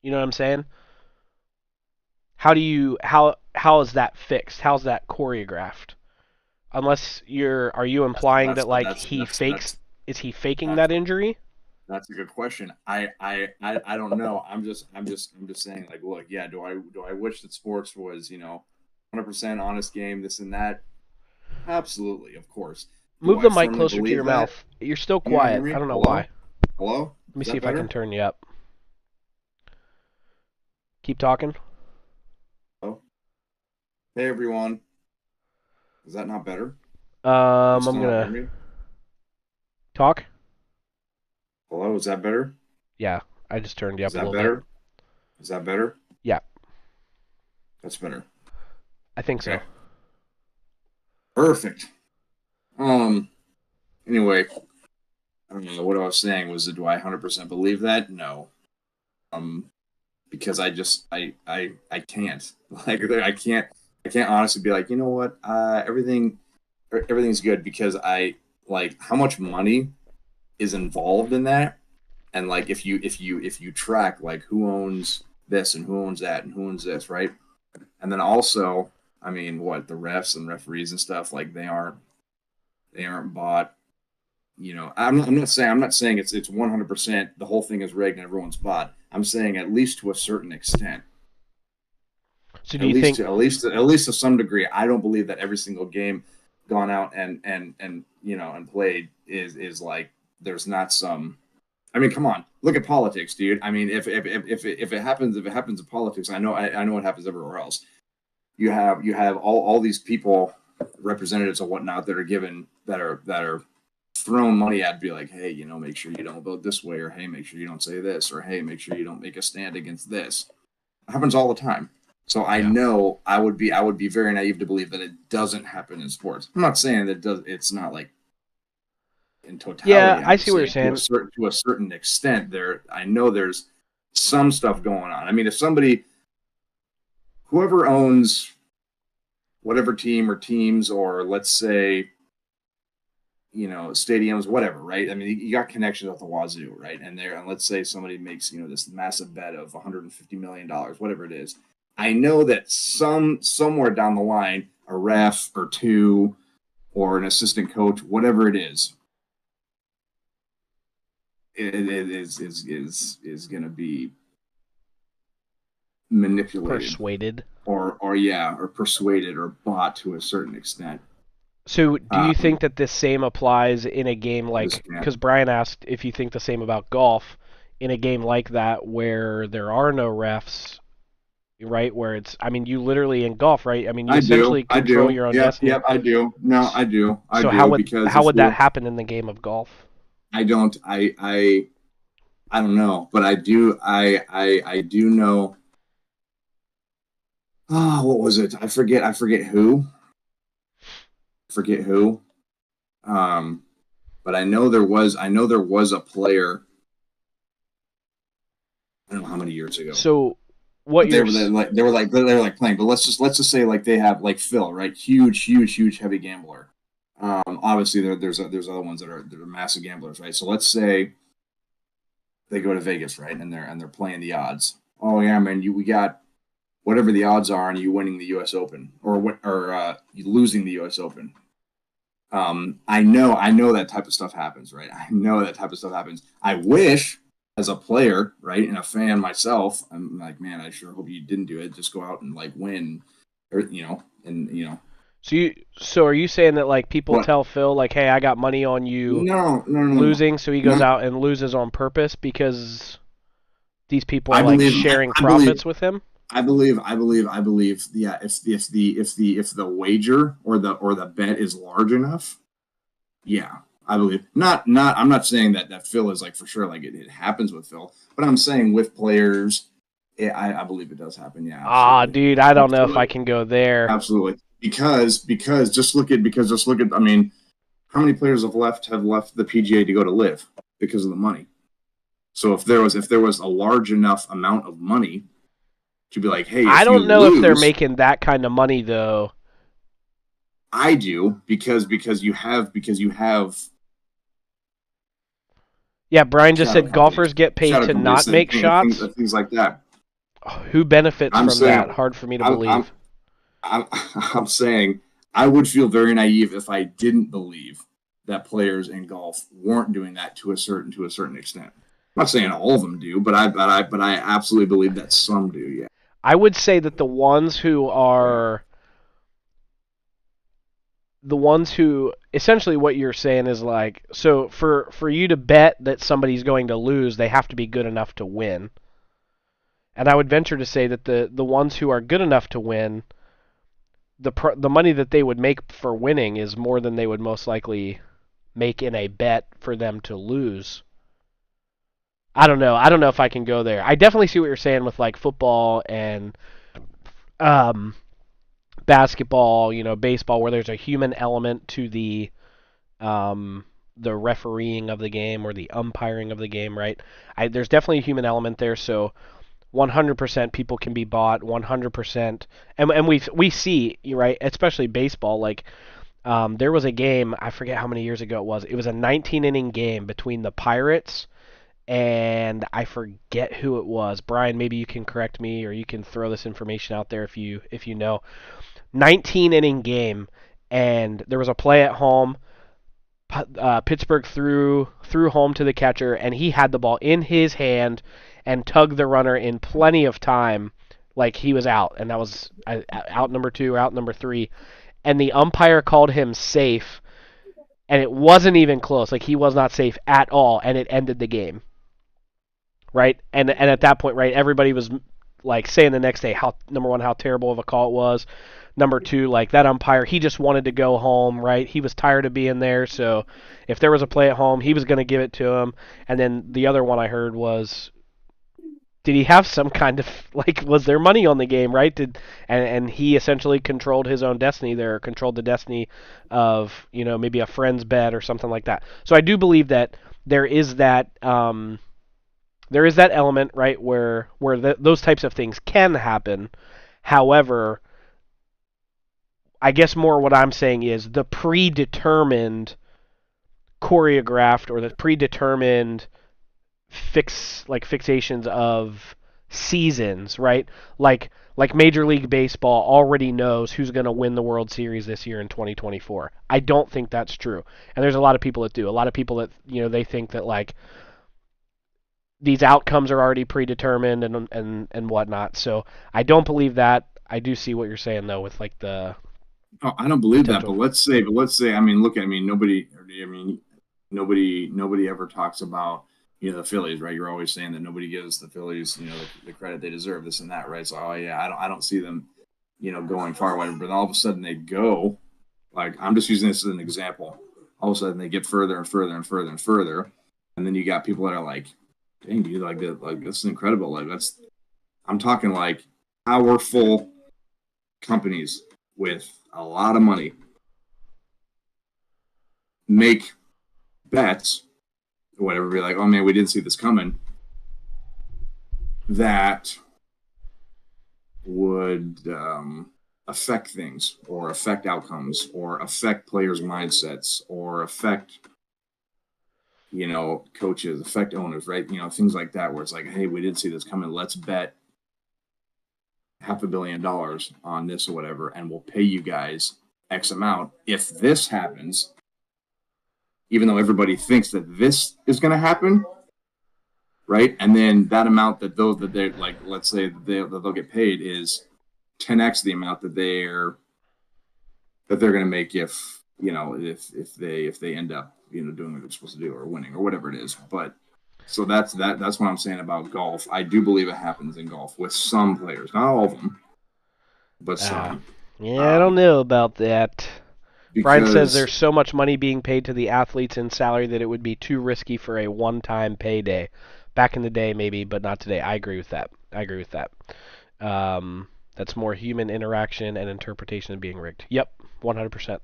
Speaker 1: You know what I'm saying? How is that fixed? How's that choreographed? Unless are you
Speaker 2: That's
Speaker 1: implying
Speaker 2: that's
Speaker 1: that like
Speaker 2: that's
Speaker 1: he
Speaker 2: that's
Speaker 1: fakes
Speaker 2: that's
Speaker 1: is he faking
Speaker 2: that's
Speaker 1: that injury?
Speaker 2: That's a good question. I don't know. I'm just saying, like, look, yeah, do I wish that sports was, 100% honest game, this and that? Absolutely, of course. Do
Speaker 1: Move
Speaker 2: I
Speaker 1: the mic
Speaker 2: firmly
Speaker 1: closer to
Speaker 2: believe
Speaker 1: your
Speaker 2: that?
Speaker 1: mouth. You're still
Speaker 2: Can you not hear
Speaker 1: quiet. I
Speaker 2: me?
Speaker 1: don't know why.
Speaker 2: Hello? Hello?
Speaker 1: Let me
Speaker 2: Is
Speaker 1: see
Speaker 2: that
Speaker 1: if I can
Speaker 2: better?
Speaker 1: turn you up. Keep talking.
Speaker 2: Hello? Hey everyone. Is that not better? Can you
Speaker 1: I'm
Speaker 2: still not hear
Speaker 1: gonna
Speaker 2: me?
Speaker 1: talk.
Speaker 2: Hello? Is that better?
Speaker 1: Yeah, I just turned you
Speaker 2: Is
Speaker 1: up a
Speaker 2: that
Speaker 1: little bit.
Speaker 2: better? Is that better?
Speaker 1: Yeah,
Speaker 2: That's better.
Speaker 1: I think so.
Speaker 2: Okay. Perfect. Um. Anyway, I don't know what I was saying was, do I 100% believe that? No. Um. Because I can't, like, I can't honestly be like, you know what, everything's good, because I, like, how much money is involved in that. And like, if you track, like, who owns this and who owns that and who owns this, right? And then also, I mean, what, the refs and referees and stuff, like, they aren't bought. I'm not saying it's 100%, the whole thing is rigged and everyone's bought. I'm saying at least to a certain extent.
Speaker 1: So do
Speaker 2: At
Speaker 1: you
Speaker 2: least
Speaker 1: think?
Speaker 2: to at least at least to some degree. I don't believe that every single game gone out and played is like, there's not some. I mean, come on, look at politics, dude. I mean, if it happens in politics, I know what happens everywhere else. You have all these people, representatives or whatnot, that are throwing money at, be like, hey, make sure you don't vote this way, or hey, make sure you don't say this, or hey, make sure you don't make a stand against this. It happens all the time. So I
Speaker 1: Yeah.
Speaker 2: know I would be very naive to believe that it doesn't happen in sports. I'm not saying that it does. It's not like in
Speaker 1: Yeah,
Speaker 2: totality.
Speaker 1: I
Speaker 2: I'm
Speaker 1: see
Speaker 2: just
Speaker 1: what you're
Speaker 2: saying to a
Speaker 1: saying.
Speaker 2: certain extent. I know there's some stuff going on. I mean, if somebody, whoever owns whatever team or teams, or let's say, stadiums, whatever, right? I mean, you got connections at the wazoo, right? And let's say somebody makes, this massive bet of $150 million, whatever it is. I know that somewhere down the line, a ref or two, or an assistant coach, whatever it is going to be manipulated,
Speaker 1: Persuaded.
Speaker 2: or yeah, or persuaded or bought to a certain extent.
Speaker 1: So do you
Speaker 2: Um,
Speaker 1: think that this same applies in a game
Speaker 2: I just
Speaker 1: like?
Speaker 2: can't.
Speaker 1: Because Brian asked if you think the same about golf, in a game like that where there are no refs, right? Where it's, I mean, you literally in golf, right? I mean, you
Speaker 2: I do.
Speaker 1: essentially
Speaker 2: I
Speaker 1: control
Speaker 2: do.
Speaker 1: your own
Speaker 2: Yep.
Speaker 1: destiny.
Speaker 2: Yep. I do. No, I do. I
Speaker 1: So how
Speaker 2: do.
Speaker 1: would
Speaker 2: Because
Speaker 1: how
Speaker 2: if
Speaker 1: would that
Speaker 2: you,
Speaker 1: happen in the game of golf?
Speaker 2: I don't, I don't know, but I do. I do know. Oh, what was it? I forget. I forget who. Um, but I know there was a player. I don't know how many years ago.
Speaker 1: So what
Speaker 2: But they
Speaker 1: you're
Speaker 2: were like they were like playing. But let's just say, like, they have, like, Phil, right? Huge, huge, huge, heavy gambler. Obviously there's other ones that are massive gamblers, right? So let's say they go to Vegas, right, and they're playing the odds. Oh yeah, man, we got whatever the odds are on you winning the U.S. Open, or you losing the U.S. Open. I know that type of stuff happens, right? I know that type of stuff happens. I wish, as a player, right, and a fan myself, I'm like, man, I sure hope you didn't do it. Just go out and, like, win, or and
Speaker 1: so are you saying that like people
Speaker 2: what?
Speaker 1: tell Phil like, hey, I got money on you
Speaker 2: No, no, no, no,
Speaker 1: losing, so he goes
Speaker 2: no.
Speaker 1: out and loses on purpose because these people are
Speaker 2: I
Speaker 1: like
Speaker 2: believe,
Speaker 1: sharing
Speaker 2: I believe,
Speaker 1: profits with him?
Speaker 2: I believe. Yeah, if the wager or the bet is large enough, yeah, I believe. I'm not saying that Phil is, like, for sure, like, it happens with Phil, but I'm saying with players, I believe it does happen. Yeah,
Speaker 1: Ah,
Speaker 2: absolutely,
Speaker 1: dude, I don't know if I
Speaker 2: absolutely,
Speaker 1: can go there.
Speaker 2: absolutely. Because just look at, I mean, how many players have left the PGA to go to live because of the money? So if there was a large enough amount of money to be like, hey,
Speaker 1: I
Speaker 2: if you
Speaker 1: don't know if they're
Speaker 2: lose,
Speaker 1: making that kind of money though.
Speaker 2: I do, because you have
Speaker 1: Yeah, Brian just
Speaker 2: shadow
Speaker 1: said
Speaker 2: companies,
Speaker 1: golfers get paid to not
Speaker 2: and
Speaker 1: make
Speaker 2: things,
Speaker 1: shots.
Speaker 2: things like that.
Speaker 1: Who benefits
Speaker 2: I'm
Speaker 1: from
Speaker 2: saying,
Speaker 1: that? Hard for me to
Speaker 2: I'm, I'm,
Speaker 1: believe.
Speaker 2: I'm, I'm saying, I would feel very naive if I didn't believe that players in golf weren't doing that to a certain extent. I'm not saying all of them do, but I absolutely believe that some do. Yeah.
Speaker 1: I would say that the ones who essentially what you're saying is like, so for you to bet that somebody's going to lose, they have to be good enough to win. And I would venture to say that the ones who are good enough to win, the money that they would make for winning is more than they would most likely make in a bet for them to lose. I don't know. I don't know if I can go there. I definitely see what you're saying with like football and um, basketball, baseball, where there's a human element to the refereeing of the game or the umpiring of the game, right? There's definitely a human element there, so 100% people can be bought 100%, and we see, right, especially baseball, like there was a game, I forget how many years ago it was. It was a 19 inning game between the Pirates and I forget who it was. Brian, maybe you can correct me or you can throw this information out there if you know. 19 inning game, and there was a play at home. Pittsburgh threw home to the catcher, and he had the ball in his hand and tugged the runner in plenty of time, like he was out, and that was out number two or out number three, and the umpire called him safe, and it wasn't even close. Like he was not safe at all, and it ended the game. Right, and at that point, right, everybody was like saying the next day how number one how terrible of a call it was. Number two, like that umpire, he just wanted to go home, right? He was tired of being there, so if there was a play at home, he was going to give it to him. And then the other one I heard was, did he have some kind of like, was there money on the game, right? And he essentially controlled his own destiny there, controlled the destiny of maybe a friend's bet or something like that. So I do believe that there is that element, right, where those types of things can happen. However, I guess more what I'm saying is the predetermined choreographed or the predetermined fixations of seasons, right? Like Major League Baseball already knows who's going to win the World Series this year in 2024. I don't think that's true. And there's a lot of people that do. A lot of people that they think that like these outcomes are already predetermined and whatnot. So I don't believe that. I do see what you're saying though with like the
Speaker 2: Oh, I don't believe that,
Speaker 1: potential.
Speaker 2: but let's say, I mean, look, I mean, nobody ever talks about, the Phillies, right? You're always saying that nobody gives the Phillies, the credit they deserve, this and that, right? So, oh yeah, I don't see them, going far, whatever. But all of a sudden they go, like, I'm just using this as an example. All of a sudden they get further and further and further and further, and then you got people that are like, dang, dude, like that, like this is incredible. Like I'm talking like powerful companies with a lot of money make bets or whatever, be like, oh man, we didn't see this coming, that would affect things or affect outcomes or affect players' mindsets or affect, coaches, affect owners, right? Things like that, where it's like, hey, we didn't see this coming. Let's bet $500 million on this or whatever, and we'll pay you guys X amount if this happens, even though everybody thinks that this is going to happen, right? And then that amount that they're like, let's say that they'll get paid is 10x the amount that they're going to make if they end up doing what they're supposed to do or winning or whatever it is. But so that's what I'm saying about golf. I do believe it happens in golf with some players, not all of them, but some.
Speaker 1: Yeah, I don't
Speaker 2: Um,
Speaker 1: know about that. Brian says
Speaker 2: because
Speaker 1: there's so much money being paid to the athletes in salary that it would be too risky for a one-time payday. Back in the day, maybe, but not today. I agree with that. I agree with that. That's more human interaction and interpretation of being rigged. Yep, 100%.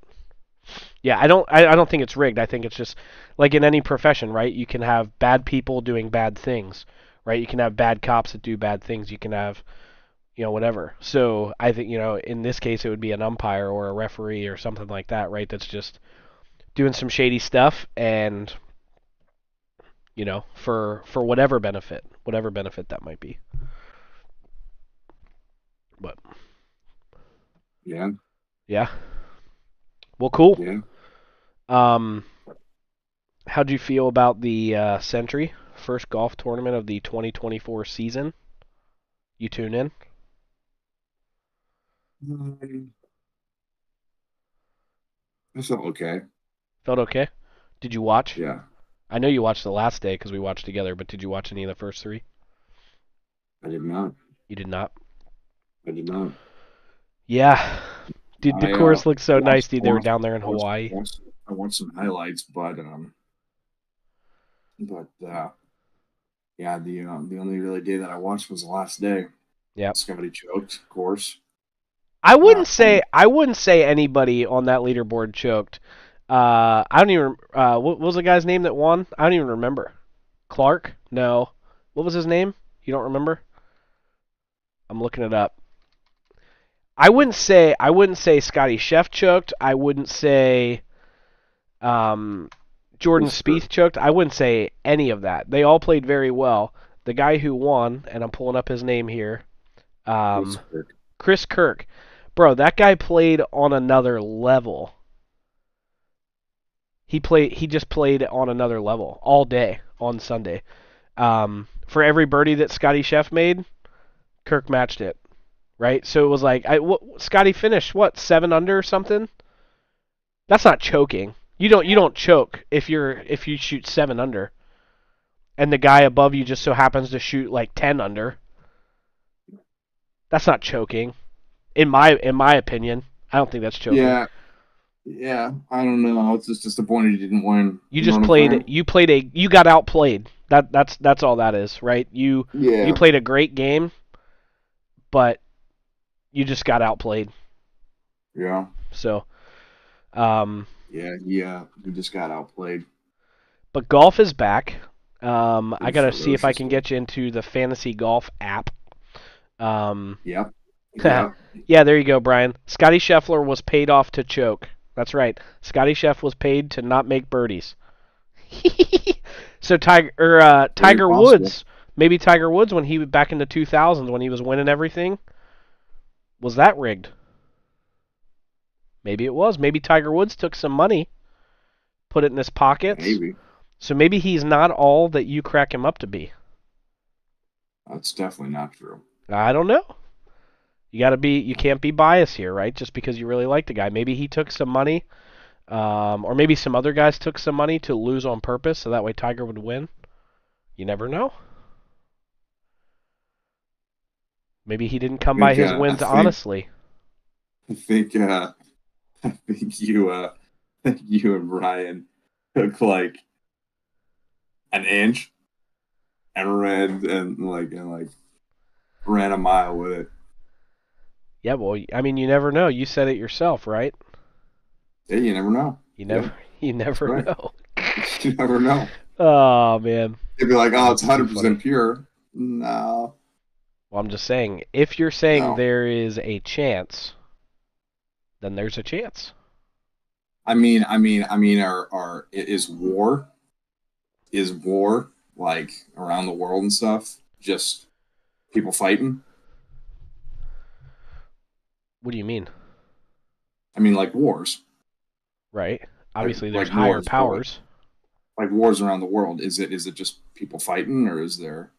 Speaker 1: Yeah, I don't think it's rigged. I think it's just like in any profession, right? You can have bad people doing bad things, right? You can have bad cops that do bad things. You can have whatever. So I think, in this case, it would be an umpire or a referee or something like that, right? That's just doing some shady stuff and, for whatever benefit that might be. But
Speaker 2: yeah,
Speaker 1: yeah, well, cool.
Speaker 2: yeah.
Speaker 1: Um, How'd you feel about the Century first golf tournament of the 2024 season? You tune in?
Speaker 2: Um, I felt okay.
Speaker 1: Felt okay? Did you watch?
Speaker 2: Yeah,
Speaker 1: I know you watched the last day because we watched together, but did you watch any of the first three?
Speaker 2: I did not.
Speaker 1: You did not.
Speaker 2: I did not.
Speaker 1: Yeah, dude, the
Speaker 2: I
Speaker 1: course looks so nice,
Speaker 2: watched,
Speaker 1: dude.
Speaker 2: I
Speaker 1: They were
Speaker 2: watched,
Speaker 1: down there in
Speaker 2: I watched,
Speaker 1: Hawaii.
Speaker 2: I watched, I watched some highlights, but yeah, the only really day that I watched was the last day.
Speaker 1: Yeah.
Speaker 2: Scotty choked, of course.
Speaker 1: I
Speaker 2: Uh,
Speaker 1: wouldn't say I wouldn't say anybody on that leaderboard choked. I don't even. What was the guy's name that won? I don't even remember. Clark? No. What was his name? You don't remember? I'm looking it up. I wouldn't say Scotty Chef choked. I wouldn't say um, Jordan
Speaker 2: Chris
Speaker 1: Spieth
Speaker 2: Kirk,
Speaker 1: choked. I wouldn't say any of that. They all played very well. The guy who won, and I'm pulling up his name here,
Speaker 2: Chris
Speaker 1: um,
Speaker 2: Kirk.
Speaker 1: Chris Kirk. Bro, that guy played on another level. He just played on another level all day on Sunday. For every birdie that Scotty Chef made, Kirk matched it. Right? So it was like Scotty finished what 7 under or something. That's not choking. You don't choke if you shoot 7 under, and the guy above you just so happens to shoot like 10 under. That's not choking. In my opinion, I don't think that's choking.
Speaker 2: Yeah, yeah. I don't know. It's just disappointed he didn't win.
Speaker 1: You
Speaker 2: You know
Speaker 1: just
Speaker 2: what I'm
Speaker 1: played.
Speaker 2: saying?
Speaker 1: You got outplayed. That's all that is, right? You
Speaker 2: Yeah,
Speaker 1: played a great game, but you just got outplayed.
Speaker 2: yeah,
Speaker 1: So, um,
Speaker 2: yeah. Yeah, he just got outplayed.
Speaker 1: but golf is back.
Speaker 2: Pretty
Speaker 1: I gotta see if I can
Speaker 2: ferociously.
Speaker 1: get you into the fantasy golf app. Um,
Speaker 2: Yep, yep.
Speaker 1: yeah, there you go, Brian. Scotty Scheffler was paid off to choke. That's right. Scotty Scheff was paid to not make birdies. So
Speaker 2: Very
Speaker 1: Tiger
Speaker 2: possible.
Speaker 1: Woods, maybe Tiger Woods when he back in the 2000s when he was winning everything, was that rigged? Maybe it was. Maybe Tiger Woods took some money, put it in his pockets.
Speaker 2: Maybe.
Speaker 1: So maybe he's not all that you crack him up to be.
Speaker 2: That's definitely not true.
Speaker 1: I don't know. You can't be biased here, right? Just because you really like the guy. Maybe he took some money, or maybe some other guys took some money to lose on purpose, so that way Tiger would win. You never know. Maybe he didn't come
Speaker 2: I
Speaker 1: by
Speaker 2: think
Speaker 1: his
Speaker 2: uh, I
Speaker 1: wins
Speaker 2: think
Speaker 1: honestly.
Speaker 2: I think I think you and Brian took like an inch and ran a mile with it.
Speaker 1: Yeah, well, I mean, you never know. You said it yourself, right?
Speaker 2: Yeah, you never know.
Speaker 1: You
Speaker 2: Yeah,
Speaker 1: never, you
Speaker 2: that's
Speaker 1: never
Speaker 2: right.
Speaker 1: know.
Speaker 2: You never know.
Speaker 1: Oh man,
Speaker 2: You'd be like, oh, it's
Speaker 1: that's too
Speaker 2: 100%
Speaker 1: funny.
Speaker 2: pure. No,
Speaker 1: Well, I'm just saying, if you're saying
Speaker 2: no.
Speaker 1: there is a chance, then there's a chance.
Speaker 2: Are is war like around the world and stuff? Just people fighting?
Speaker 1: What do you mean?
Speaker 2: I mean, like wars,
Speaker 1: Right? Obviously, there's
Speaker 2: like
Speaker 1: higher
Speaker 2: wars, but
Speaker 1: powers.
Speaker 2: like wars around the world. Is it just people fighting, or is there?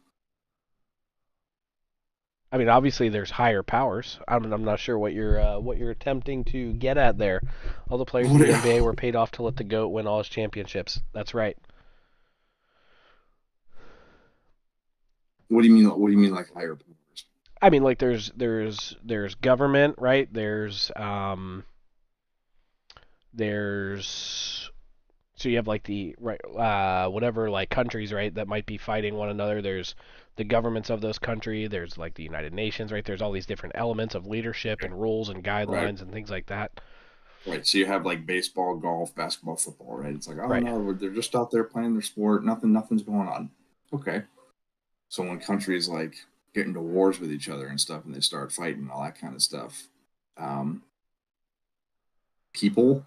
Speaker 1: I mean, obviously, there's higher powers. I'm not sure what you're attempting to get at there. All the players in
Speaker 2: What,
Speaker 1: the NBA were paid off to let the goat win all his championships. That's right.
Speaker 2: what do you mean? What do you mean like higher powers?
Speaker 1: I mean, like there's government, right? There's so you have like the right whatever like countries, right, that might be fighting one another. There's the governments of those countries. There's like the United Nations, right? There's all these different elements of leadership
Speaker 2: Okay.
Speaker 1: and rules and
Speaker 2: Right.
Speaker 1: guidelines and things like that.
Speaker 2: Right. So you have like baseball, golf, basketball, football, right? It's like, oh
Speaker 1: Right.
Speaker 2: no, they're just out there playing their sport. Nothing's going on. Okay. So when countries like get into wars with each other and stuff, and they start fighting, all that kind of stuff, um, people,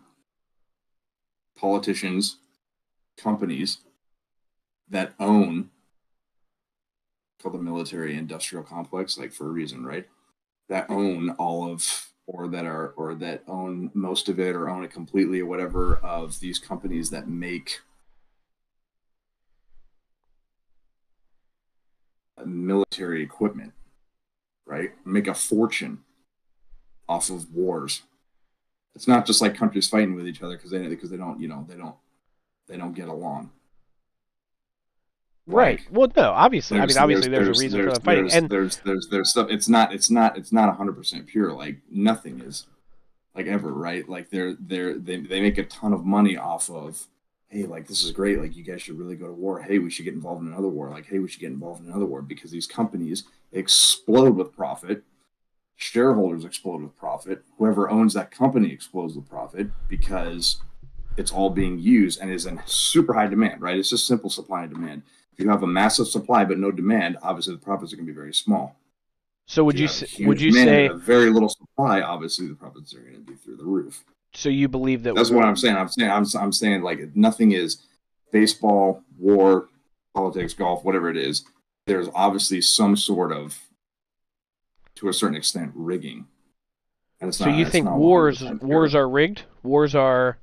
Speaker 2: politicians, companies that own called the military industrial complex, like for a reason, right? That own all of or that own most of it or own it completely or whatever of these companies that make military equipment, right? Make a fortune off of wars. It's not just like countries fighting with each other because they don't they don't get along.
Speaker 1: Right.
Speaker 2: Like
Speaker 1: Well, no, obviously. I mean, obviously, there's a reason for them fighting, and
Speaker 2: there's stuff. It's not 100% pure. Like nothing is like ever, right? Like they make a ton of money off of, hey, like this is great. Like you guys should really go to war. Hey, we should get involved in another war. Like hey, we should get involved in another war because these companies explode with profit. Shareholders explode with profit. Whoever owns that company explodes with profit because it's all being used and is in super high demand, right? It's just simple supply and demand. If you have a massive supply but no demand, obviously the profits are going to be very small.
Speaker 1: so
Speaker 2: If you have a
Speaker 1: would
Speaker 2: huge
Speaker 1: you
Speaker 2: demand and
Speaker 1: say
Speaker 2: a very little supply, obviously the profits are going to be through the roof.
Speaker 1: so? You believe that
Speaker 2: That's what I'm saying. I'm saying like nothing is baseball, war, politics, golf, whatever it is. There's obviously some sort of, to a certain extent, rigging, and
Speaker 1: so you
Speaker 2: it's
Speaker 1: think
Speaker 2: not 100%
Speaker 1: wars
Speaker 2: pure.
Speaker 1: are rigged? Wars are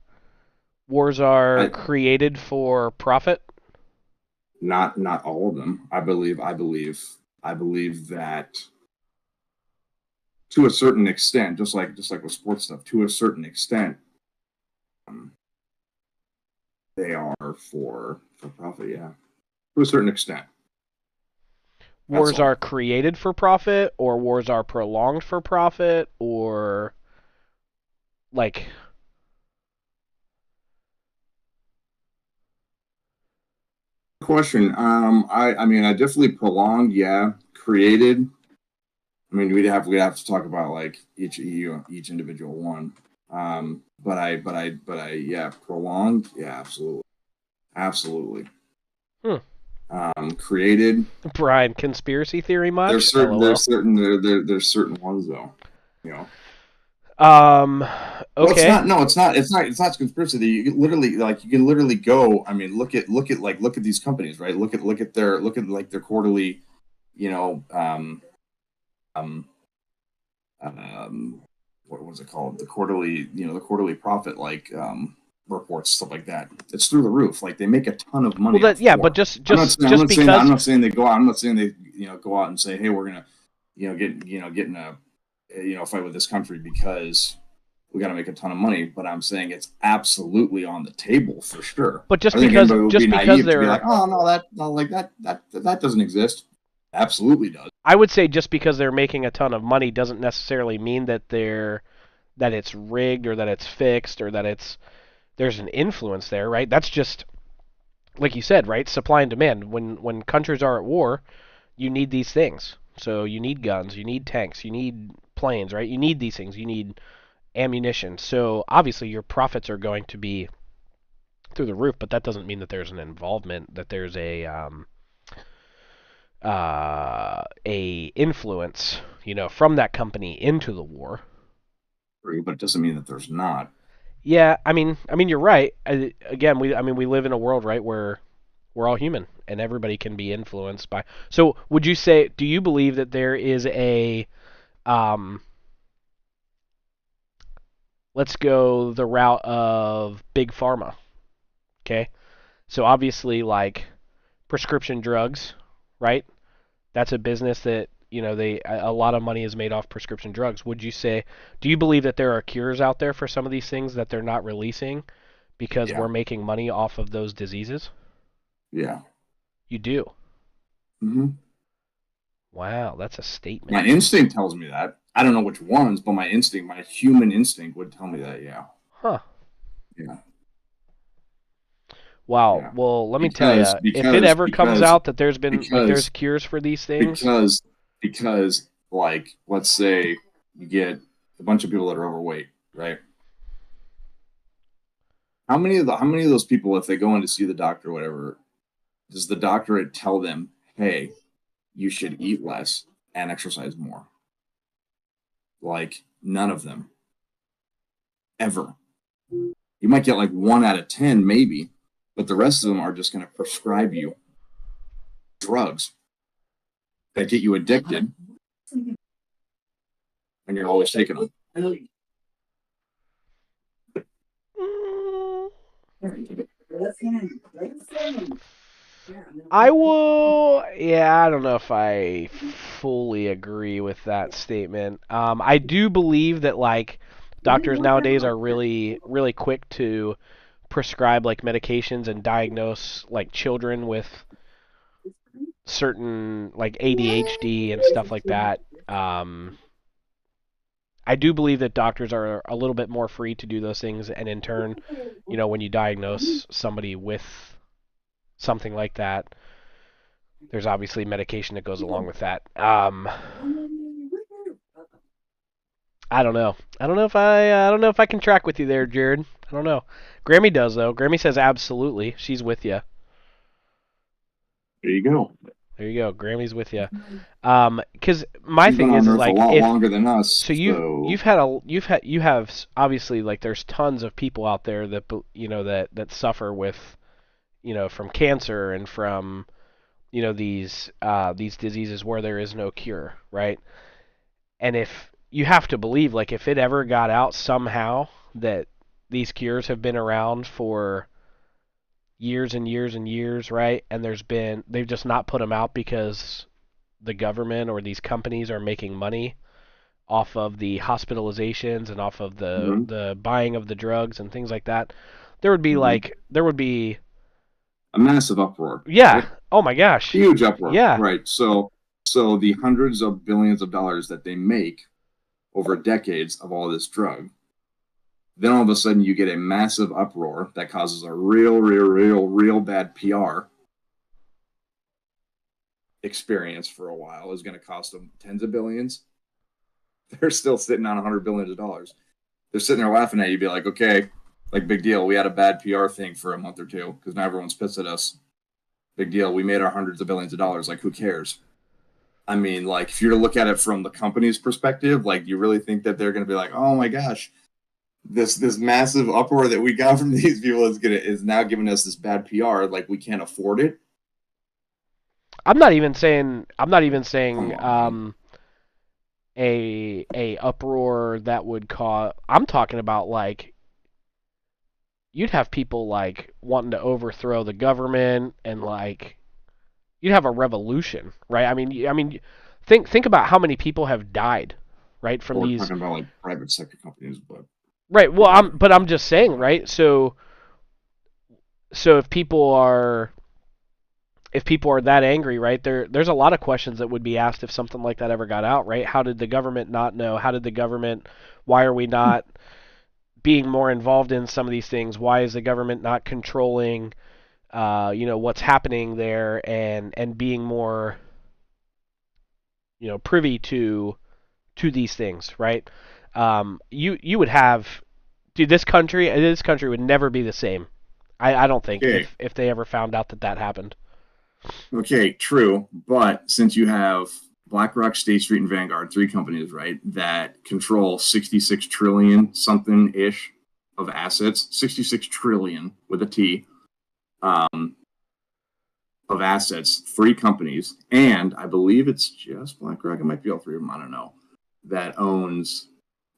Speaker 2: I
Speaker 1: created for profit?
Speaker 2: not all of them. I believe that to a certain extent, just like with sports stuff, to a certain extent, um, they are for profit. Yeah, to a certain extent. That's
Speaker 1: Wars
Speaker 2: all.
Speaker 1: are created for profit, or wars are prolonged for profit, or like
Speaker 2: Question. I mean, I definitely prolonged. Yeah, created. I mean, we'd have to talk about like each individual one. Yeah, prolonged. Yeah, absolutely, absolutely.
Speaker 1: hmm,
Speaker 2: Created.
Speaker 1: Brian, conspiracy theory much?
Speaker 2: There's
Speaker 1: LOL.
Speaker 2: certain there's certain ones though. You know.
Speaker 1: Um.
Speaker 2: Well, it's
Speaker 1: Okay.
Speaker 2: not. No, it's not conspiracy. You can literally go. I mean, look at these companies, right? Look at quarterly, you know, um, um, what was it called? The quarterly profit reports, stuff like that. It's through the roof. Like they make a ton of
Speaker 1: Well,
Speaker 2: money
Speaker 1: that
Speaker 2: off
Speaker 1: yeah, but
Speaker 2: war.
Speaker 1: just
Speaker 2: I'm not
Speaker 1: just
Speaker 2: saying I'm
Speaker 1: just
Speaker 2: not saying
Speaker 1: because
Speaker 2: I'm not saying they go out and say, hey, we're gonna get in a fight with this country because we got to make a ton of money. But I'm saying it's absolutely on the table for sure.
Speaker 1: but
Speaker 2: I think anybody would be
Speaker 1: just because
Speaker 2: naive to be
Speaker 1: they're
Speaker 2: like, oh no, that no, like that doesn't exist. Absolutely does.
Speaker 1: I would say just because they're making a ton of money doesn't necessarily mean that that it's rigged or that it's fixed or that there's an influence there, right? That's just like you said, right? Supply and demand. When countries are at war, you need these things. So you need guns, you need tanks, you need planes, right? You need these things. You need ammunition. So obviously your profits are going to be through the roof, but that doesn't mean that there's an involvement, that there's a influence, from that company into the war.
Speaker 2: But it doesn't mean that there's not.
Speaker 1: Yeah, I mean, you're right. Again, we live in a world, right, where we're all human and everybody can be influenced by. So, do you believe that there is um, let's go the route of big pharma? Okay, so obviously, like prescription drugs, right? That's a business that they a lot of money is made off prescription drugs. Do you believe that there are cures out there for some of these things that they're not releasing because
Speaker 2: Yeah.
Speaker 1: we're making money off of those diseases?
Speaker 2: Yeah.
Speaker 1: You do.
Speaker 2: hmm
Speaker 1: Wow, that's a statement.
Speaker 2: My instinct tells me that. I don't know which ones, but my human instinct would tell me that. Yeah.
Speaker 1: Huh.
Speaker 2: Yeah.
Speaker 1: Wow.
Speaker 2: Yeah.
Speaker 1: Well, let me tell
Speaker 2: Because
Speaker 1: you, if it
Speaker 2: because
Speaker 1: ever comes
Speaker 2: because
Speaker 1: out that there's been like there's
Speaker 2: because
Speaker 1: cures for these things,
Speaker 2: because because like let's say you get a bunch of people that are overweight, right? How many of those people, if they go in to see the doctor or whatever, does the doctor tell them, hey, you should eat less and exercise more? Like none of them ever. You might get like 1 out of 10, maybe, but the rest of them are just going to prescribe you drugs that get you addicted, and you're always taking them.
Speaker 1: mm, I will. Yeah, I don't know if I fully agree with that statement. I do believe that like doctors nowadays are really, really quick to prescribe like medications and diagnose like children with certain like ADHD and stuff like that. Um, I do believe that doctors are a little bit more free to do those things, and in turn, when you diagnose somebody with something like that, there's obviously medication that goes along with that. I don't know. I don't know if I can track with you there, Jared. I don't know. Grammy does though. Grammy says absolutely. She's with you.
Speaker 2: There you go.
Speaker 1: There you go. Grammy's with you. Because my
Speaker 2: She's been
Speaker 1: thing
Speaker 2: on
Speaker 1: is
Speaker 2: Earth a
Speaker 1: like
Speaker 2: lot
Speaker 1: if
Speaker 2: longer than us,
Speaker 1: so
Speaker 2: so
Speaker 1: you have obviously like there's tons of people out there that that suffer with from cancer and from these diseases where there is no cure, right? And if you have to believe, like, if it ever got out somehow that these cures have been around for years and years and years, right? And they've just not put them out because the government or these companies are making money off of the hospitalizations and off of the
Speaker 2: mhm,
Speaker 1: the buying of the drugs and things like that.
Speaker 2: mhm.
Speaker 1: There would be
Speaker 2: A massive uproar,
Speaker 1: yeah.
Speaker 2: right?
Speaker 1: Oh my gosh.
Speaker 2: Huge uproar,
Speaker 1: Yeah.
Speaker 2: right? So the hundreds of billions of dollars that they make over decades of all this drug, then all of a sudden you get a massive uproar that causes a real bad PR experience for a while. Is going to cost them tens of billions. They're still sitting on $100 billion. They're sitting there laughing at you, be like, okay, like big deal. We had a bad PR thing for a month or two because now everyone's pissed at us. Big deal. We made our hundreds of billions of dollars. Like, who cares? I mean, like, if you're to look at it from the company's perspective, like, you really think that they're going to be like, oh my gosh, this massive uproar that we got from these people is now giving us this bad PR. Like, we can't afford it.
Speaker 1: I'm not even
Speaker 2: Come
Speaker 1: saying
Speaker 2: on.
Speaker 1: a uproar that would cause. I'm talking about like you'd have people like wanting to overthrow the government and like you'd have a revolution, right? I mean, think about how many people have died, right, from
Speaker 2: Well, we're
Speaker 1: these.
Speaker 2: talking about like private sector companies, but
Speaker 1: Right. Well,
Speaker 2: yeah,
Speaker 1: I'm just saying, right? So if people are that angry, right? There's a lot of questions that would be asked if something like that ever got out, right? How did the government not know? How did the government why are we not being more involved in some of these things? Why is the government not controlling what's happening there and being more privy to these things, right? You would have dude this country would never be the same. I don't think
Speaker 2: okay,
Speaker 1: if they ever found out that happened.
Speaker 2: okay, true. But since you have BlackRock, State Street, and Vanguard, three companies, right, that control 66 trillion something ish of assets, 66 trillion with a T, um, of assets, three companies, and I believe it's just BlackRock. It might be all three of them. I don't know. That owns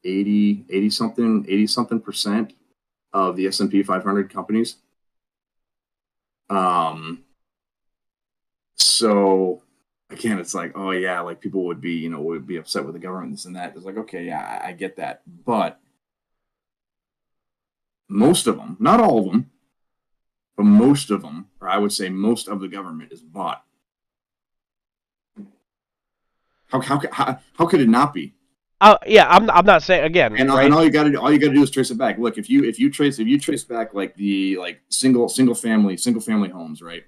Speaker 2: 80 something percent of the S&P 500 companies. Um, so again, it's like, oh yeah, like people would be, would be upset with the government, this and that. It's like, okay, yeah, I get that, but most of them, not all of them, but most of them, or I would say most of the government is bought. How could it not be?
Speaker 1: Yeah, I'm not saying again,
Speaker 2: And
Speaker 1: right?
Speaker 2: all you gotta do is trace it back. Look, if you trace back like the like single family homes, right?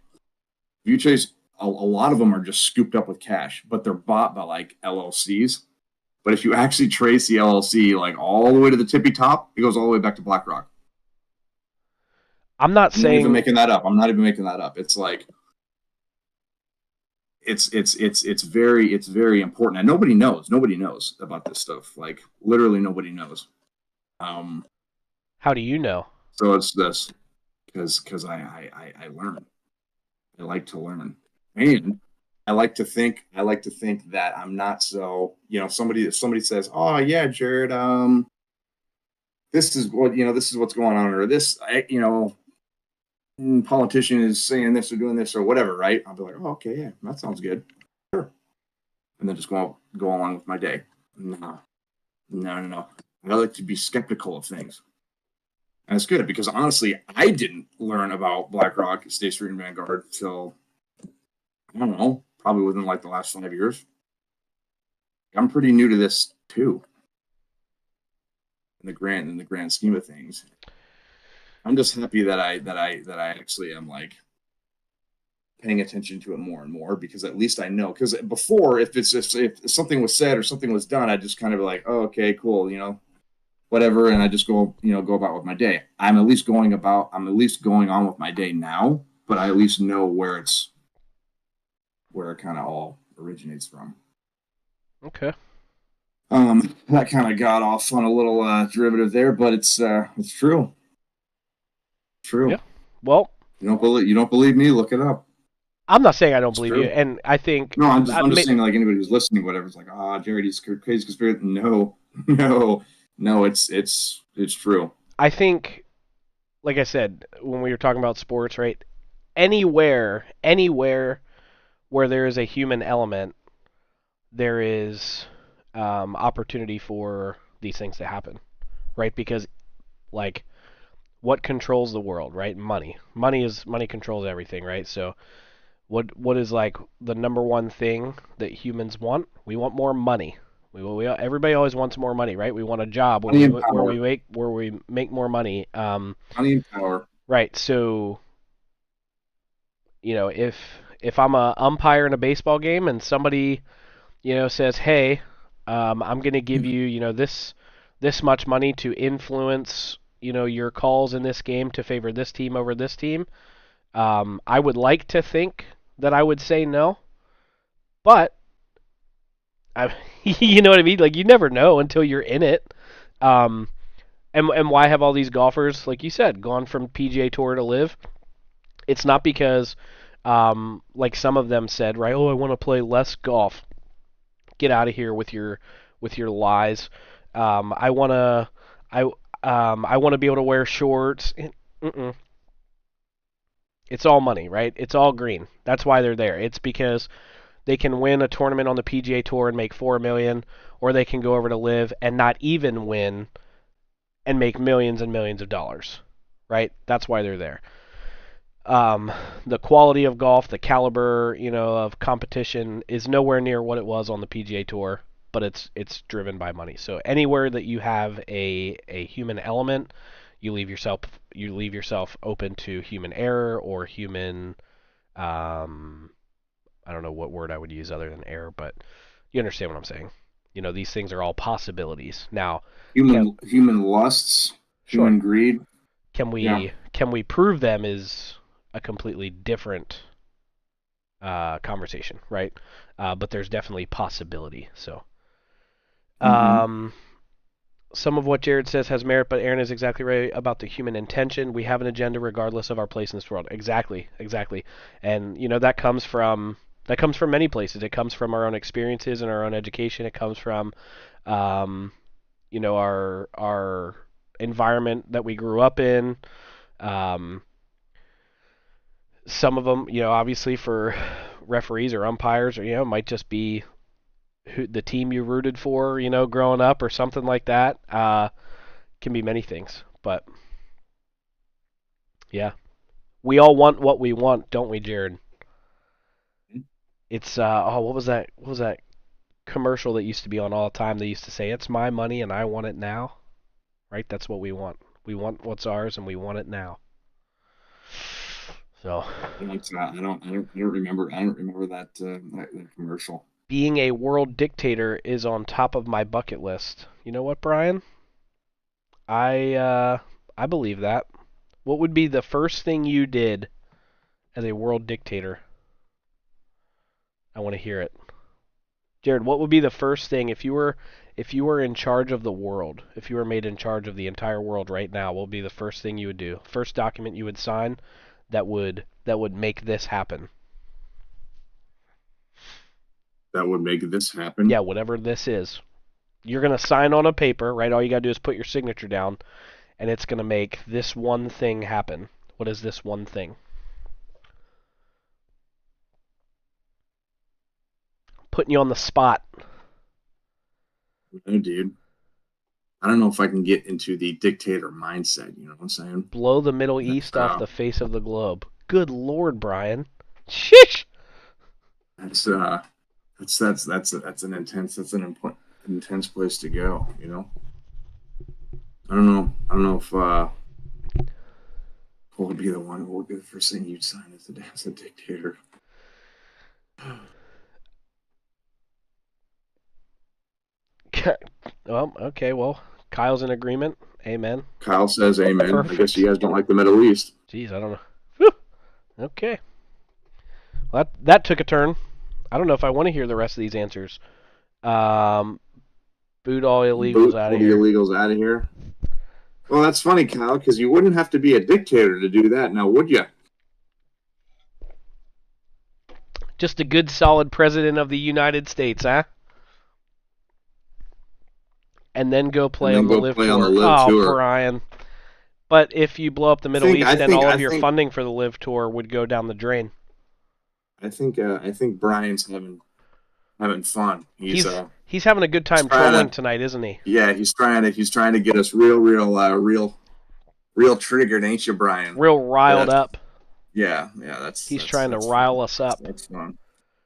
Speaker 2: If you trace a lot of them are just scooped up with cash, but they're bought by like LLCs. But if you actually trace the LLC like all the way to the tippy top, it goes all the way back to BlackRock.
Speaker 1: I'm not
Speaker 2: I'm not even
Speaker 1: saying
Speaker 2: making that up. I'm not even making that up. It's like it's very important, and nobody knows about this stuff. Like literally nobody knows. Um,
Speaker 1: how do you know?
Speaker 2: so it's this because I learn. I like to learn, and I like to think that I'm not so somebody if somebody says, oh yeah, Jared, this is what this is what's going on, or this politician is saying this or doing this or whatever, right? I'll be like, oh, okay, yeah, that sounds good, sure, and then just go along with my day. No, no. I like to be skeptical of things. And it's good because honestly, I didn't learn about BlackRock, State Street, and Vanguard until I don't know, probably within like the last 5 years. I'm pretty new to this too, in the grand scheme of things. I'm just happy that I actually am like paying attention to it more and more because at least I know. Because before, if something was said or something was done, I just kind of like, oh, okay, cool, whatever, and I just go about with my day. I'm at least going on with my day now, but I at least know where it kind of all originates from.
Speaker 1: Okay.
Speaker 2: That kind of got off on a little derivative there, but it's true.
Speaker 1: Yeah.
Speaker 2: True.
Speaker 1: Well,
Speaker 2: You don't believe me? Look it up.
Speaker 1: I'm not saying I don't
Speaker 2: It's
Speaker 1: believe you,
Speaker 2: true.
Speaker 1: and I think
Speaker 2: No,
Speaker 1: I
Speaker 2: I'm just
Speaker 1: may,
Speaker 2: saying like anybody who's listening, whatever, it's like, Jared, he's crazy conspiracy. No, no, no, it's true.
Speaker 1: I think, like I said, when we were talking about sports, right? Anywhere where there is a human element, there is opportunity for these things to happen, right? Because like, what controls the world, right? Money. Money controls everything, right? So what is like the number one thing that humans want? We want more money. Everybody always wants more money, right? We want a job
Speaker 2: Money and power.
Speaker 1: where we make more money.
Speaker 2: Money and power.
Speaker 1: Right. So if I'm a umpire in a baseball game and somebody says, hey, I'm going to give you this much money to influence your calls in this game to favor this team over this team. I would like to think that I would say no, but you know what I mean? Like you never know until you're in it. Um, and why have all these golfers, like you said, gone from PGA Tour to Live? It's not because, like some of them said, right? Oh, I want to play less golf. Get out of here with your lies. I wanna I want to be able to wear shorts. Mm-mm. It's all money, right? It's all green. That's why they're there. It's because they can win a tournament on the PGA Tour and make 4 million, or they can go over to Live and not even win and make millions and millions of dollars, right? That's why they're there. Um, the quality of golf, the caliber, of competition is nowhere near what it was on the PGA Tour, but it's driven by money. So anywhere that you have a human element, you leave yourself open to human error or human um, I don't know what word I would use other than error, but you understand what I'm saying. These things are all possibilities. Now, can
Speaker 2: Human lusts,
Speaker 1: sure,
Speaker 2: human greed.
Speaker 1: can
Speaker 2: Yeah.
Speaker 1: we prove them is a completely different conversation, right? But there's definitely possibility. So,
Speaker 2: Mm-hmm.
Speaker 1: um, some of what Jared says has merit, but Aaron is exactly right about the human intention. We have an agenda regardless of our place in this world. Exactly, exactly. And that comes from many places. It comes from our own experiences and our own education. It comes from um, our environment that we grew up in. Um, some of them, obviously for referees or umpires, or might just be the team you rooted for, growing up or something like that. Can be many things, but yeah, we all want what we want, don't we, Jared? It's what was that? What was that commercial that used to be on all the time? They used to say, "It's my money and I want it now." Right? That's what we want. We want what's ours and we want it now. So,
Speaker 2: I don't remember. I don't remember that commercial.
Speaker 1: being a world dictator is on top of my bucket list. You know what, Brian? I believe that. What would be the first thing you did as a world dictator? I want to hear it. Jared, what would be the first thing if you were in charge of the world, if you were made in charge of the entire world right now, what would be the first thing you would do? First document you would sign that would make this happen.
Speaker 2: That would make this
Speaker 1: Yeah,
Speaker 2: happen.
Speaker 1: whatever this is. You're going to sign on a paper, right? All you got to do is put your signature down and it's going to make this one thing happen. What is this one thing? Putting you on the spot.
Speaker 2: No, dude. I don't know if I can get into the dictator mindset. You know what I'm saying?
Speaker 1: Blow the Middle
Speaker 2: That's
Speaker 1: East off the face of the globe. Good Lord, Brian. Shish!
Speaker 2: that's an intense place to go. You know. I don't know. I don't know if what would be the one? What would be the first thing you'd sign as a dictator?
Speaker 1: Well, okay, well, Kyle's in agreement. Amen.
Speaker 2: Kyle says, "Amen." I guess
Speaker 1: Perfect.
Speaker 2: you guys don't like the Middle East.
Speaker 1: Jeez, I don't know. Whew. Okay. Well, that took a turn. I don't know if I want to hear the rest of these answers. Um, boot all illegals
Speaker 2: Boot
Speaker 1: out
Speaker 2: all
Speaker 1: of
Speaker 2: the
Speaker 1: here.
Speaker 2: illegals out of here. Well, that's funny, Kyle, because you wouldn't have to be a dictator to do that, now would you?
Speaker 1: Just a good, solid president of the United States, huh? And then go
Speaker 2: And
Speaker 1: play on
Speaker 2: then
Speaker 1: the
Speaker 2: go
Speaker 1: live
Speaker 2: play on the
Speaker 1: tour.
Speaker 2: live
Speaker 1: Oh,
Speaker 2: tour.
Speaker 1: Brian. But if you blow up the Middle
Speaker 2: I
Speaker 1: East, then
Speaker 2: think
Speaker 1: all
Speaker 2: I
Speaker 1: of your
Speaker 2: think
Speaker 1: funding for the live tour would go down the drain.
Speaker 2: I think Brian's having fun.
Speaker 1: He's having a good
Speaker 2: He's
Speaker 1: time
Speaker 2: trying
Speaker 1: trolling
Speaker 2: to
Speaker 1: tonight, isn't he?
Speaker 2: yeah, he's trying to get us real triggered, ain't you, Brian?
Speaker 1: Real riled
Speaker 2: That's
Speaker 1: up.
Speaker 2: yeah,
Speaker 1: He's trying to
Speaker 2: that's fun.
Speaker 1: rile us up.
Speaker 2: That's fun.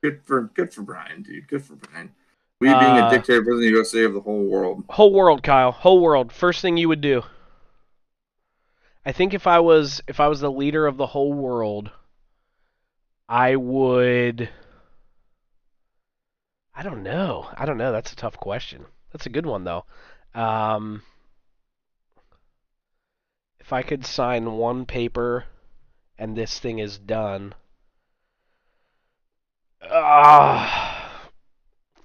Speaker 2: Good for Brian, dude. Good for Brian. We being a
Speaker 1: Uh,
Speaker 2: dictator president of the USA of the whole world.
Speaker 1: whole world, Kyle. Whole world. First thing you would do. I think if I was the leader of the whole world, I would. I don't know. I don't know. That's a tough question. That's a good one though. Um, if I could sign one paper and this thing is done.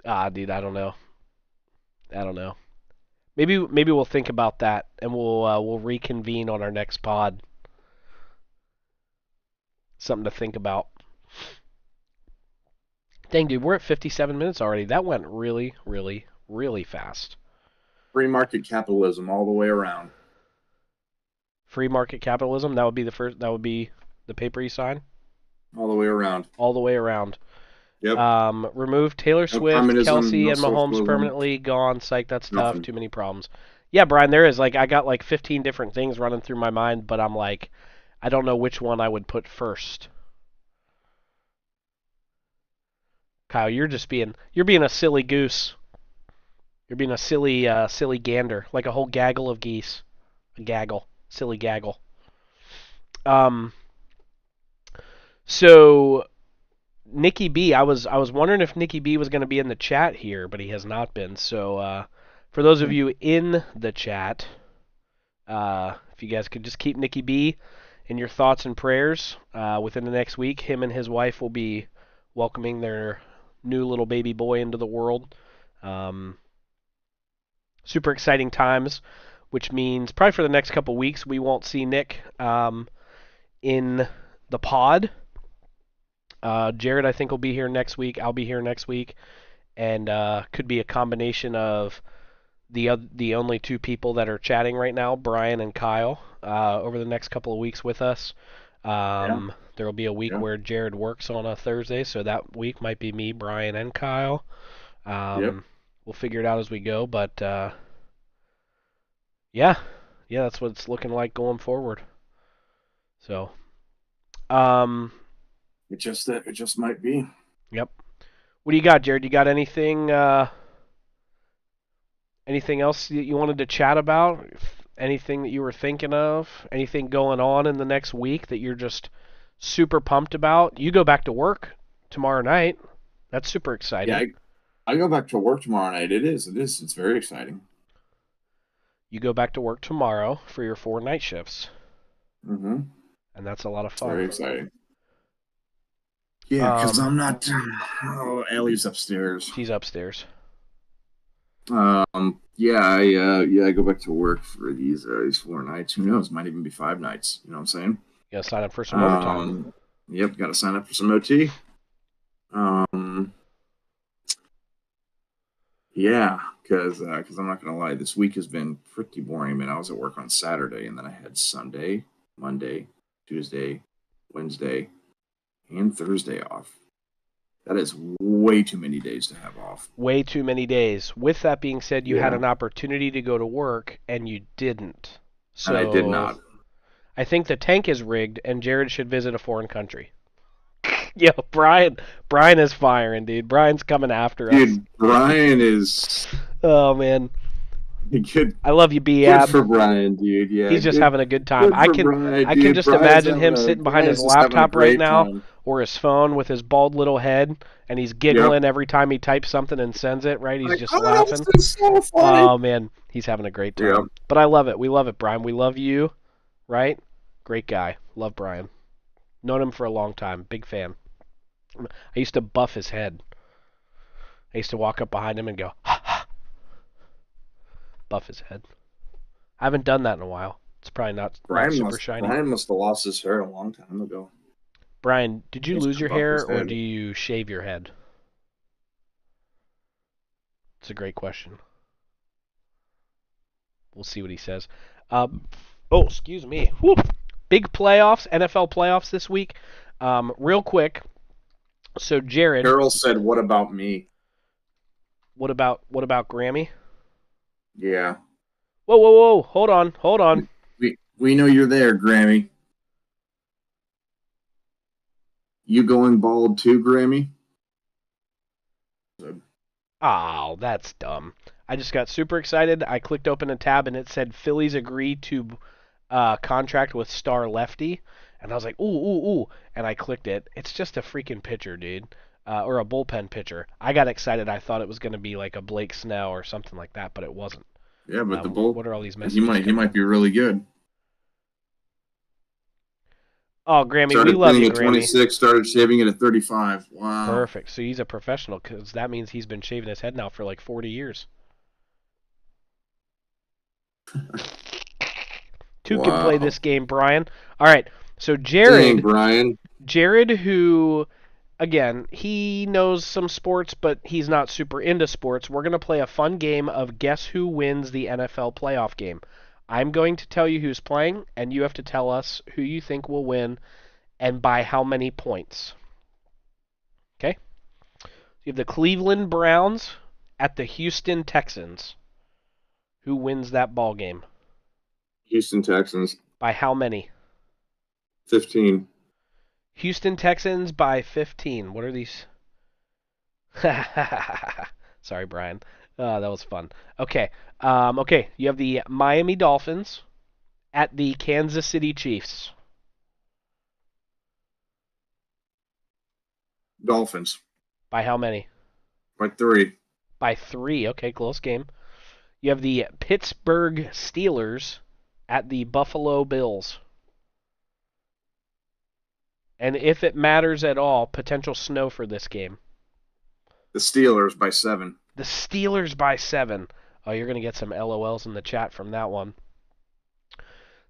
Speaker 1: Ah, dude, I don't know. I don't know. Maybe we'll think about that and we'll reconvene on our next pod. Something to think about. Dang, dude, we're at 57 minutes already. That went really, really, really fast.
Speaker 2: Free market capitalism all the way around.
Speaker 1: Free market capitalism. That would be the first. That would be the paper you sign.
Speaker 2: All the way around.
Speaker 1: All the way around.
Speaker 2: Yep.
Speaker 1: Remove Taylor
Speaker 2: No
Speaker 1: Swift,
Speaker 2: communism,
Speaker 1: Kelsey,
Speaker 2: no
Speaker 1: and Mahomes
Speaker 2: socialism,
Speaker 1: permanently. Gone. Psych. That's tough.
Speaker 2: nothing.
Speaker 1: Too many problems. Yeah, Brian. There is like I got like 15 different things running through my mind, but I'm like, I don't know which one I would put first. Kyle, you're being a silly goose. You're being a silly gander, like a whole gaggle of geese. A gaggle, silly gaggle. Um, so Nicky B, I was wondering if Nicky B was going to be in the chat here, but he has not been. So for those of you in the chat, if you guys could just keep Nicky B in your thoughts and prayers. Within the next week, him and his wife will be welcoming their new little baby boy into the world. Um, super exciting times, which means probably for the next couple weeks we won't see Nick in the pod. Jared, I think, will be here next week. I'll be here next week, and could be a combination of the only two people that are chatting right now, Brian and Kyle, over the next couple of weeks with us.
Speaker 2: Yeah,
Speaker 1: There will be a week
Speaker 2: yeah,
Speaker 1: where Jared works on a Thursday, so that week might be me, Brian, and Kyle.
Speaker 2: yep.
Speaker 1: We'll figure it out as we go, but yeah, yeah, that's what it's looking like going forward. So, um,
Speaker 2: It just might be.
Speaker 1: yep. What do you got, Jared? You got anything else that you wanted to chat about? Anything that you were thinking of? Anything going on in the next week that you're just super pumped about? You go back to work tomorrow night. That's super
Speaker 2: Yeah,
Speaker 1: exciting.
Speaker 2: I go back to work tomorrow night. It's very exciting.
Speaker 1: You go back to work tomorrow for your 4 night shifts,
Speaker 2: Mm-hmm.
Speaker 1: and that's a lot of
Speaker 2: It's
Speaker 1: fun.
Speaker 2: very exciting. Yeah, because
Speaker 1: Um,
Speaker 2: I'm not. Oh, Ellie's upstairs.
Speaker 1: she's upstairs.
Speaker 2: Yeah, I go back to work for these 4 nights. Who knows? Might even be 5 nights. You know what I'm saying?
Speaker 1: You gotta sign up for some overtime.
Speaker 2: Um, yep, got to sign up for some OT. Um, yeah, because I'm not gonna lie, this week has been pretty boring. I mean, I was at work on Saturday, and then I had Sunday, Monday, Tuesday, Wednesday, and Thursday off. That is way too many days to have off.
Speaker 1: Way too many days. With that being said, you had
Speaker 2: Yeah,
Speaker 1: an opportunity to go to work and you didn't.
Speaker 2: and I did
Speaker 1: So
Speaker 2: not.
Speaker 1: I think the tank is rigged and Jared should visit a foreign country. Yo, Brian is firing, dude. Brian's coming after us.
Speaker 2: Dude, Brian is
Speaker 1: Oh man,
Speaker 2: good.
Speaker 1: I love you,
Speaker 2: Good
Speaker 1: B-Ab.
Speaker 2: for Brian, dude. Yeah,
Speaker 1: He's just
Speaker 2: good.
Speaker 1: having a good time.
Speaker 2: Good for Brian,
Speaker 1: I can
Speaker 2: dude.
Speaker 1: just imagine him sitting behind his
Speaker 2: Brian's just having a
Speaker 1: laptop right
Speaker 2: great
Speaker 1: now
Speaker 2: time.
Speaker 1: or his phone with his bald little head, and he's
Speaker 2: Yep.
Speaker 1: giggling every time he types something and sends it. Right? He's
Speaker 2: Like,
Speaker 1: just
Speaker 2: oh, this
Speaker 1: laughing.
Speaker 2: is so funny.
Speaker 1: Oh man, he's having a great
Speaker 2: Yep.
Speaker 1: time. But I love it. We love it, Brian. We love you. Right? Great guy. Love Brian. Known him for a long time. Big fan. I used to buff his head. I used to walk up behind him and go, ha ha, buff his head. I haven't done that in a while. It's probably not super shiny.
Speaker 2: Brian must have lost his hair a long time ago.
Speaker 1: Brian, did you
Speaker 2: He used
Speaker 1: lose
Speaker 2: to
Speaker 1: your
Speaker 2: buff
Speaker 1: hair
Speaker 2: his
Speaker 1: or
Speaker 2: head.
Speaker 1: do you shave your head? It's a great question. We'll see what he says. Oh, excuse me. Whew. Big playoffs, NFL playoffs this week. Real quick. So Jared,
Speaker 2: Carol said, "What about me?"
Speaker 1: what about Grammy?
Speaker 2: Yeah,
Speaker 1: Whoa, whoa, whoa! Hold on.
Speaker 2: we know you're there, Grammy. You going bald too, Grammy?
Speaker 1: Oh, that's dumb. I just got super excited. I clicked open a tab and it said Phillies agree to contract with star lefty, and I was like, ooh, ooh, ooh, and I clicked it. It's just a freaking pitcher, dude, or a bullpen pitcher. I got excited. I thought it was going to be like a Blake Snell or something like that, but it wasn't.
Speaker 2: Yeah, but the bull.
Speaker 1: What are all these
Speaker 2: He
Speaker 1: messages
Speaker 2: might
Speaker 1: coming in?
Speaker 2: be really good.
Speaker 1: Oh, Grammy, we
Speaker 2: Started
Speaker 1: love
Speaker 2: hitting
Speaker 1: you,
Speaker 2: at
Speaker 1: Grammy.
Speaker 2: 26, started shaving it at 35. Wow.
Speaker 1: Perfect. So he's a professional because that means he's been shaving his head now for like 40 years. Two can play
Speaker 2: Wow.
Speaker 1: this game, Brian. All right. So
Speaker 2: Dang, Brian.
Speaker 1: Jared, who, again, he knows some sports, but he's not super into sports. We're going to play a fun game of guess who wins the NFL playoff game. I'm going to tell you who's playing, and you have to tell us who you think will win and by how many points. Okay? You have the Cleveland Browns at the Houston Texans. Who wins that ball game?
Speaker 2: Houston Texans,
Speaker 1: By how many?
Speaker 2: 15.
Speaker 1: Houston Texans by 15. What are these? Sorry, Brian. That was fun. Okay. Okay. You have the Miami Dolphins at the Kansas City Chiefs.
Speaker 2: Dolphins
Speaker 1: By how many?
Speaker 2: by 3.
Speaker 1: By 3. Okay, close game. You have the Pittsburgh Steelers at the Buffalo Bills. And if it matters at all, potential snow for this game.
Speaker 2: The Steelers by 7.
Speaker 1: The Steelers by 7. Oh, you're going to get some LOLs in the chat from that one.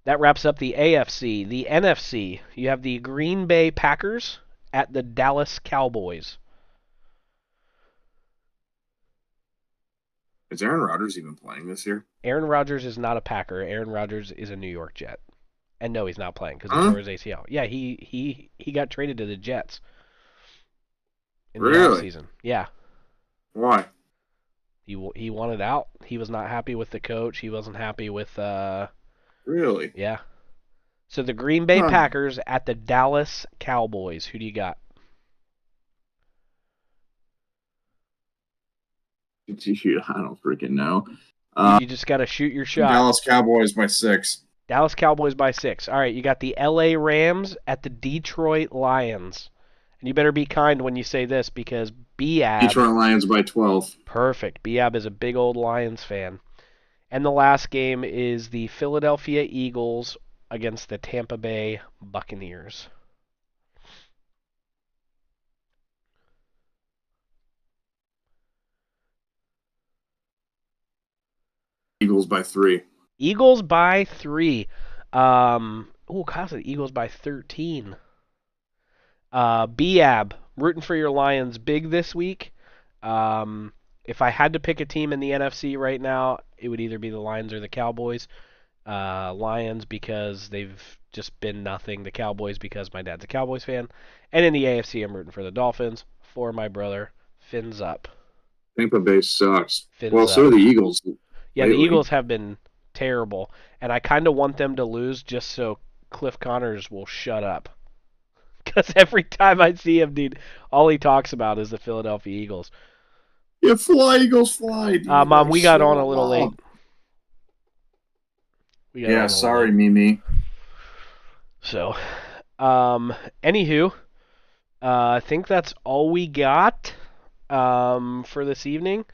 Speaker 1: That wraps up the AFC. The NFC, you have the Green Bay Packers at the Dallas Cowboys.
Speaker 2: Is Aaron Rodgers even playing this year?
Speaker 1: Aaron Rodgers is not a Packer. Aaron Rodgers is a New York Jet. And no, he's not playing because he
Speaker 2: Huh?
Speaker 1: tore his ACL. Yeah, he got traded to the Jets in the
Speaker 2: Really?
Speaker 1: offseason. Yeah.
Speaker 2: Why?
Speaker 1: He wanted out. He was not happy with the coach. He wasn't happy with
Speaker 2: Really?
Speaker 1: yeah. So the Green Bay
Speaker 2: Huh.
Speaker 1: Packers at the Dallas Cowboys. Who do you got?
Speaker 2: Shoot, I don't freaking know.
Speaker 1: You just got to shoot your shot.
Speaker 2: Dallas Cowboys by 6.
Speaker 1: Dallas Cowboys by 6. All right, you got the LA Rams at the Detroit Lions. And you better be kind when you say this because Biab.
Speaker 2: Detroit Lions by 12.
Speaker 1: Perfect. Biab is a big old Lions fan. And the last game is the Philadelphia Eagles against the Tampa Bay Buccaneers.
Speaker 2: Eagles by 3.
Speaker 1: Eagles by 3. Kyle said Eagles by 13. Biab, rooting for your Lions big this week. If I had to pick a team in the NFC right now, it would either be the Lions or the Cowboys. Lions because they've just been nothing. The Cowboys because my dad's a Cowboys fan. And in the AFC, I'm rooting for the Dolphins for my brother. Fins up.
Speaker 2: Tampa Bay sucks.
Speaker 1: Fins
Speaker 2: Well, so are
Speaker 1: up.
Speaker 2: the Eagles
Speaker 1: Yeah, the
Speaker 2: lately.
Speaker 1: Eagles have been terrible, and I kind of want them to lose just so Cliff Connors will shut up. Because every time I see him, dude, all he talks about is the Philadelphia Eagles.
Speaker 2: Yeah, fly, Eagles, fly, dude.
Speaker 1: Mom,
Speaker 2: Like,
Speaker 1: we got
Speaker 2: shut
Speaker 1: on a little late.
Speaker 2: up.
Speaker 1: We got
Speaker 2: Yeah,
Speaker 1: on a little
Speaker 2: sorry,
Speaker 1: late.
Speaker 2: Mimi.
Speaker 1: So, anywho, I think that's all we got for this evening.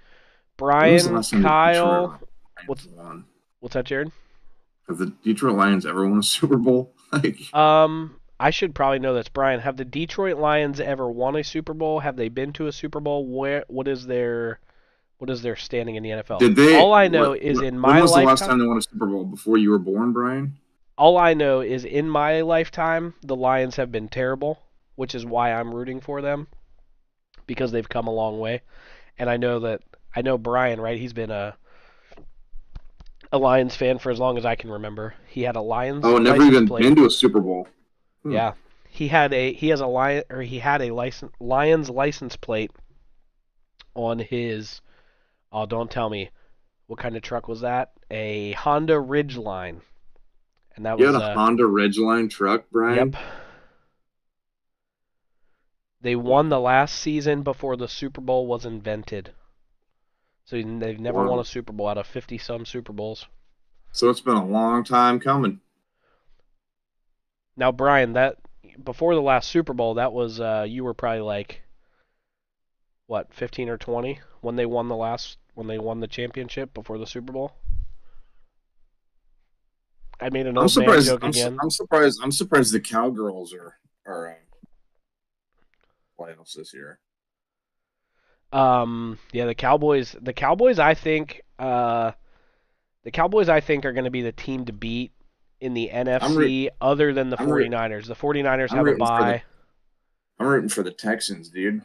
Speaker 2: When was the
Speaker 1: Brian,
Speaker 2: last time the Detroit
Speaker 1: Kyle,
Speaker 2: Lions
Speaker 1: what's
Speaker 2: won?
Speaker 1: what's that, Jared?
Speaker 2: Have the Detroit Lions ever won a Super Bowl? Like,
Speaker 1: I should probably know this. Brian, have the Detroit Lions ever won a Super Bowl? Have they been to a Super Bowl? What is their standing in the NFL?
Speaker 2: did they?
Speaker 1: All I know
Speaker 2: What?
Speaker 1: is in
Speaker 2: When
Speaker 1: my
Speaker 2: was the last
Speaker 1: lifetime.
Speaker 2: time they won a Super Bowl? Before you were born, Brian?
Speaker 1: All I know is in my lifetime, the Lions have been terrible, which is why I'm rooting for them because they've come a long way. And I know Brian, right? He's been a Lions fan for as long as I can remember. He had a Lions
Speaker 2: Oh, never
Speaker 1: license
Speaker 2: even
Speaker 1: plate.
Speaker 2: been to a Super Bowl. Hmm.
Speaker 1: Yeah, he had a Lions license plate on his. Oh, don't tell me what kind of truck was that? A Honda Ridgeline, and that
Speaker 2: You had
Speaker 1: was
Speaker 2: a Honda Ridgeline truck,
Speaker 1: yep.
Speaker 2: Brian?
Speaker 1: They won the
Speaker 2: Wow.
Speaker 1: last season before the Super Bowl was invented. So they've never won a
Speaker 2: Wow.
Speaker 1: Super Bowl out of 50 some Super Bowls.
Speaker 2: So it's been a long time coming.
Speaker 1: Now, Brian, that before the last Super Bowl, that was you were probably like what 15 or 20 when they won the championship before the Super Bowl. I made an
Speaker 2: I'm
Speaker 1: old man
Speaker 2: surprised.
Speaker 1: joke again.
Speaker 2: I'm surprised. I'm surprised the Cowgirls are playoffs this year.
Speaker 1: Yeah, the Cowboys I think are going to be the team to beat in the
Speaker 2: I'm root,
Speaker 1: NFC other than the
Speaker 2: I'm root,
Speaker 1: 49ers. The 49ers
Speaker 2: I'm
Speaker 1: have a
Speaker 2: rooting for the
Speaker 1: bye.
Speaker 2: I'm rooting for the Texans, dude.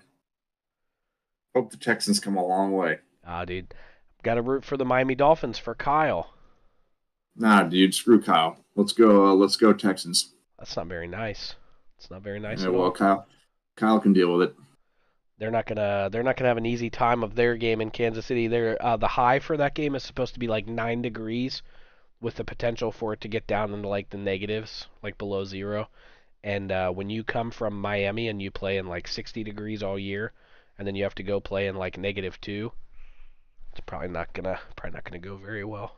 Speaker 2: Hope the Texans come a long way.
Speaker 1: Ah, dude, got to root for the Miami Dolphins for Kyle.
Speaker 2: Nah, dude, screw Kyle. Let's go. Let's go Texans.
Speaker 1: That's not very nice. It's not very nice
Speaker 2: Yeah,
Speaker 1: at
Speaker 2: well,
Speaker 1: all.
Speaker 2: Kyle can deal with it.
Speaker 1: They're not gonna have an easy time of their game in Kansas City. The high for that game is supposed to be like 9 degrees, with the potential for it to get down into like the negatives, like below zero. And when you come from Miami and you play in like 60 degrees all year, and then you have to go play in like -2, it's probably not gonna go very well.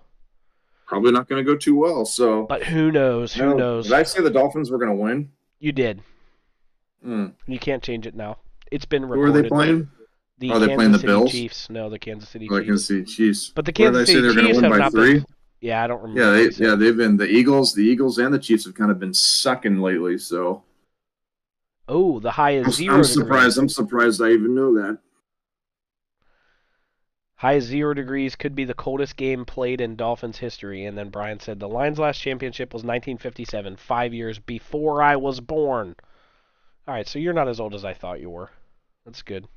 Speaker 2: Probably not going to go too well. So,
Speaker 1: But who knows? Who
Speaker 2: no, did
Speaker 1: knows?
Speaker 2: I say the Dolphins were going to win?
Speaker 1: You did.
Speaker 2: Hmm.
Speaker 1: You can't change it now. It's been
Speaker 2: Who are they
Speaker 1: recorded.
Speaker 2: playing?
Speaker 1: The
Speaker 2: Oh, they're playing
Speaker 1: Kansas
Speaker 2: the
Speaker 1: City
Speaker 2: Bills.
Speaker 1: Chiefs. No, the Kansas City
Speaker 2: Oh, I can
Speaker 1: Chiefs.
Speaker 2: see Chiefs.
Speaker 1: But the
Speaker 2: What did I
Speaker 1: Kansas
Speaker 2: say?
Speaker 1: City
Speaker 2: They're going to
Speaker 1: Chiefs
Speaker 2: win
Speaker 1: have
Speaker 2: by
Speaker 1: not been.
Speaker 2: three.
Speaker 1: Yeah, I don't
Speaker 2: Yeah,
Speaker 1: remember what we said.
Speaker 2: they've been the Eagles and the Chiefs have kind of been sucking lately. So
Speaker 1: Oh, the high is
Speaker 2: I'm
Speaker 1: 0 degrees.
Speaker 2: surprised. I'm surprised I even know that.
Speaker 1: High is 0 degrees. Could be the coldest game played in Dolphins history. And then Brian said the Lions' last championship was 1957, 5 years before I was born. All right, so you're not as old as I thought you were. That's good.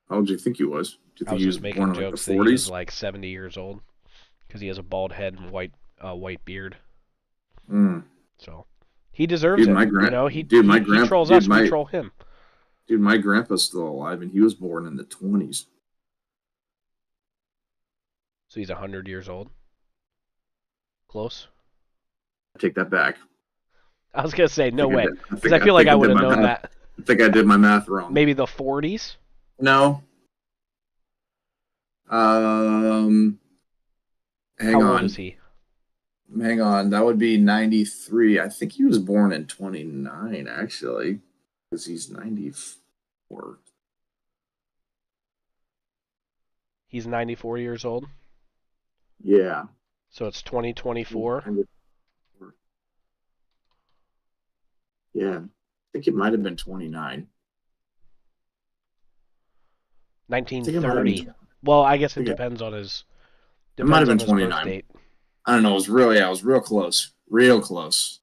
Speaker 2: How old do you think he was? Do you
Speaker 1: I
Speaker 2: think
Speaker 1: was
Speaker 2: he was
Speaker 1: just
Speaker 2: born
Speaker 1: making
Speaker 2: in like the
Speaker 1: jokes that he was
Speaker 2: 40s?
Speaker 1: like 70 years old because he has a bald head and white beard.
Speaker 2: Mm.
Speaker 1: So he deserves
Speaker 2: Dude,
Speaker 1: it.
Speaker 2: my
Speaker 1: You
Speaker 2: grand,
Speaker 1: know, he
Speaker 2: dude,
Speaker 1: he
Speaker 2: my
Speaker 1: he
Speaker 2: grand,
Speaker 1: trolls us, we troll him.
Speaker 2: my grandpa's still alive, and he was born in the 20s.
Speaker 1: So he's 100 years old. Close.
Speaker 2: I take that back.
Speaker 1: I was gonna say
Speaker 2: I
Speaker 1: no
Speaker 2: think I
Speaker 1: way
Speaker 2: did.
Speaker 1: because I
Speaker 2: I
Speaker 1: feel like
Speaker 2: think
Speaker 1: I
Speaker 2: I
Speaker 1: would
Speaker 2: did
Speaker 1: have
Speaker 2: my
Speaker 1: known
Speaker 2: math.
Speaker 1: that.
Speaker 2: I think I did my math wrong.
Speaker 1: Maybe the 40s.
Speaker 2: No. Um.
Speaker 1: How
Speaker 2: Hang
Speaker 1: old is
Speaker 2: on.
Speaker 1: he?
Speaker 2: Hang on. That would be 93. I think he was born in 29, actually, because he's 94.
Speaker 1: He's 94 years old.
Speaker 2: Yeah.
Speaker 1: So it's
Speaker 2: He's
Speaker 1: 2024.
Speaker 2: 94. Yeah. I think it might have been 29. I think it might have been.
Speaker 1: 1930. Well, I guess
Speaker 2: I
Speaker 1: it
Speaker 2: think it might have
Speaker 1: depends
Speaker 2: been
Speaker 1: on his birth
Speaker 2: 29.
Speaker 1: date.
Speaker 2: I don't know. It was really, yeah, it was real close. Real close.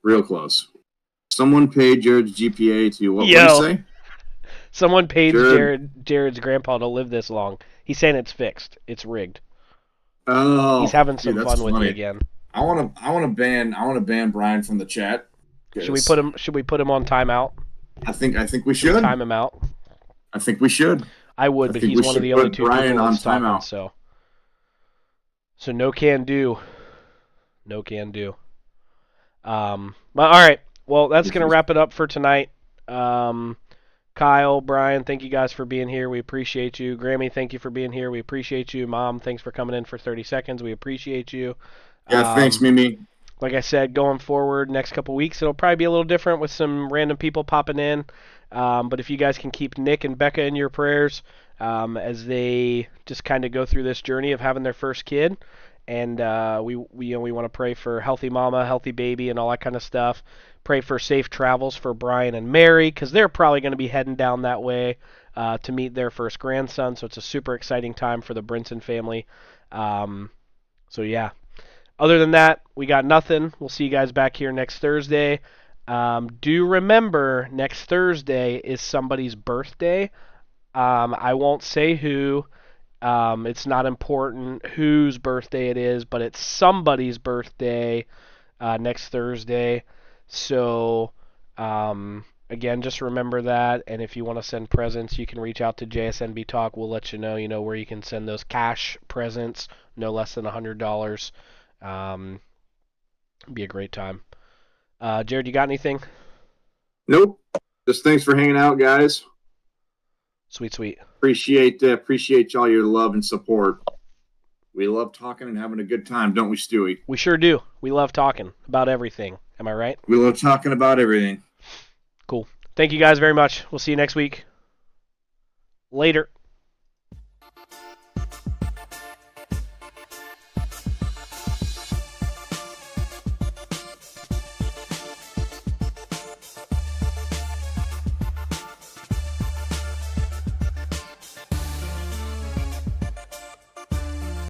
Speaker 2: Real close. Someone paid Jared's GPA to what do you
Speaker 1: Yo,
Speaker 2: say?
Speaker 1: someone paid
Speaker 2: Jared.
Speaker 1: Jared's grandpa to live this long. He's saying it's fixed. It's rigged. He's
Speaker 2: Oh,
Speaker 1: having
Speaker 2: dude,
Speaker 1: some
Speaker 2: that's
Speaker 1: fun with you
Speaker 2: funny.
Speaker 1: again.
Speaker 2: I want to ban Brian from the chat
Speaker 1: Should we
Speaker 2: because
Speaker 1: put him? Should we put him on timeout?
Speaker 2: I think we
Speaker 1: Should we
Speaker 2: should.
Speaker 1: time him out?
Speaker 2: I think we should.
Speaker 1: I would,
Speaker 2: I
Speaker 1: but
Speaker 2: think
Speaker 1: he's
Speaker 2: we
Speaker 1: one of
Speaker 2: should
Speaker 1: the only
Speaker 2: put
Speaker 1: two
Speaker 2: Brian
Speaker 1: people
Speaker 2: on
Speaker 1: that's talking.
Speaker 2: timeout.
Speaker 1: So no can do. No can do. But all right. Well, that's gonna wrap it up for tonight. Um, Kyle, Brian, thank you guys for being here. We appreciate you. Grammy, thank you for being here. We appreciate you. Mom, thanks for coming in for 30 seconds. We appreciate you.
Speaker 2: Yeah, thanks,
Speaker 1: Um,
Speaker 2: Mimi.
Speaker 1: like I said, going forward, next couple weeks, it'll probably be a little different with some random people popping in. But if you guys can keep Nick and Becca in your prayers as they just kind of go through this journey of having their first kid, and we want to pray for healthy mama, healthy baby, and all that kind of stuff. Pray for safe travels for Brian and Mary because they're probably going to be heading down that way to meet their first grandson. So it's a super exciting time for the Brinson family. So yeah, other than that, we got nothing. We'll see you guys back here next Thursday. Do remember, next Thursday is somebody's birthday. I won't say who. It's not important whose birthday it is, but it's somebody's birthday next Thursday. So, again, just remember that. And if you want to send presents, you can reach out to JSNB Talk. We'll let you know, where you can send those cash presents, no less than $100. Be a great time. Jared, you got anything?
Speaker 2: Nope. Just thanks for hanging out, guys.
Speaker 1: Sweet, sweet.
Speaker 2: Appreciate y'all your love and support. We love talking and having a good time, don't we, Stewie?
Speaker 1: We sure do. We love talking about everything. Am I right?
Speaker 2: We love talking about everything.
Speaker 1: Cool. Thank you guys very much. We'll see you next week. Later.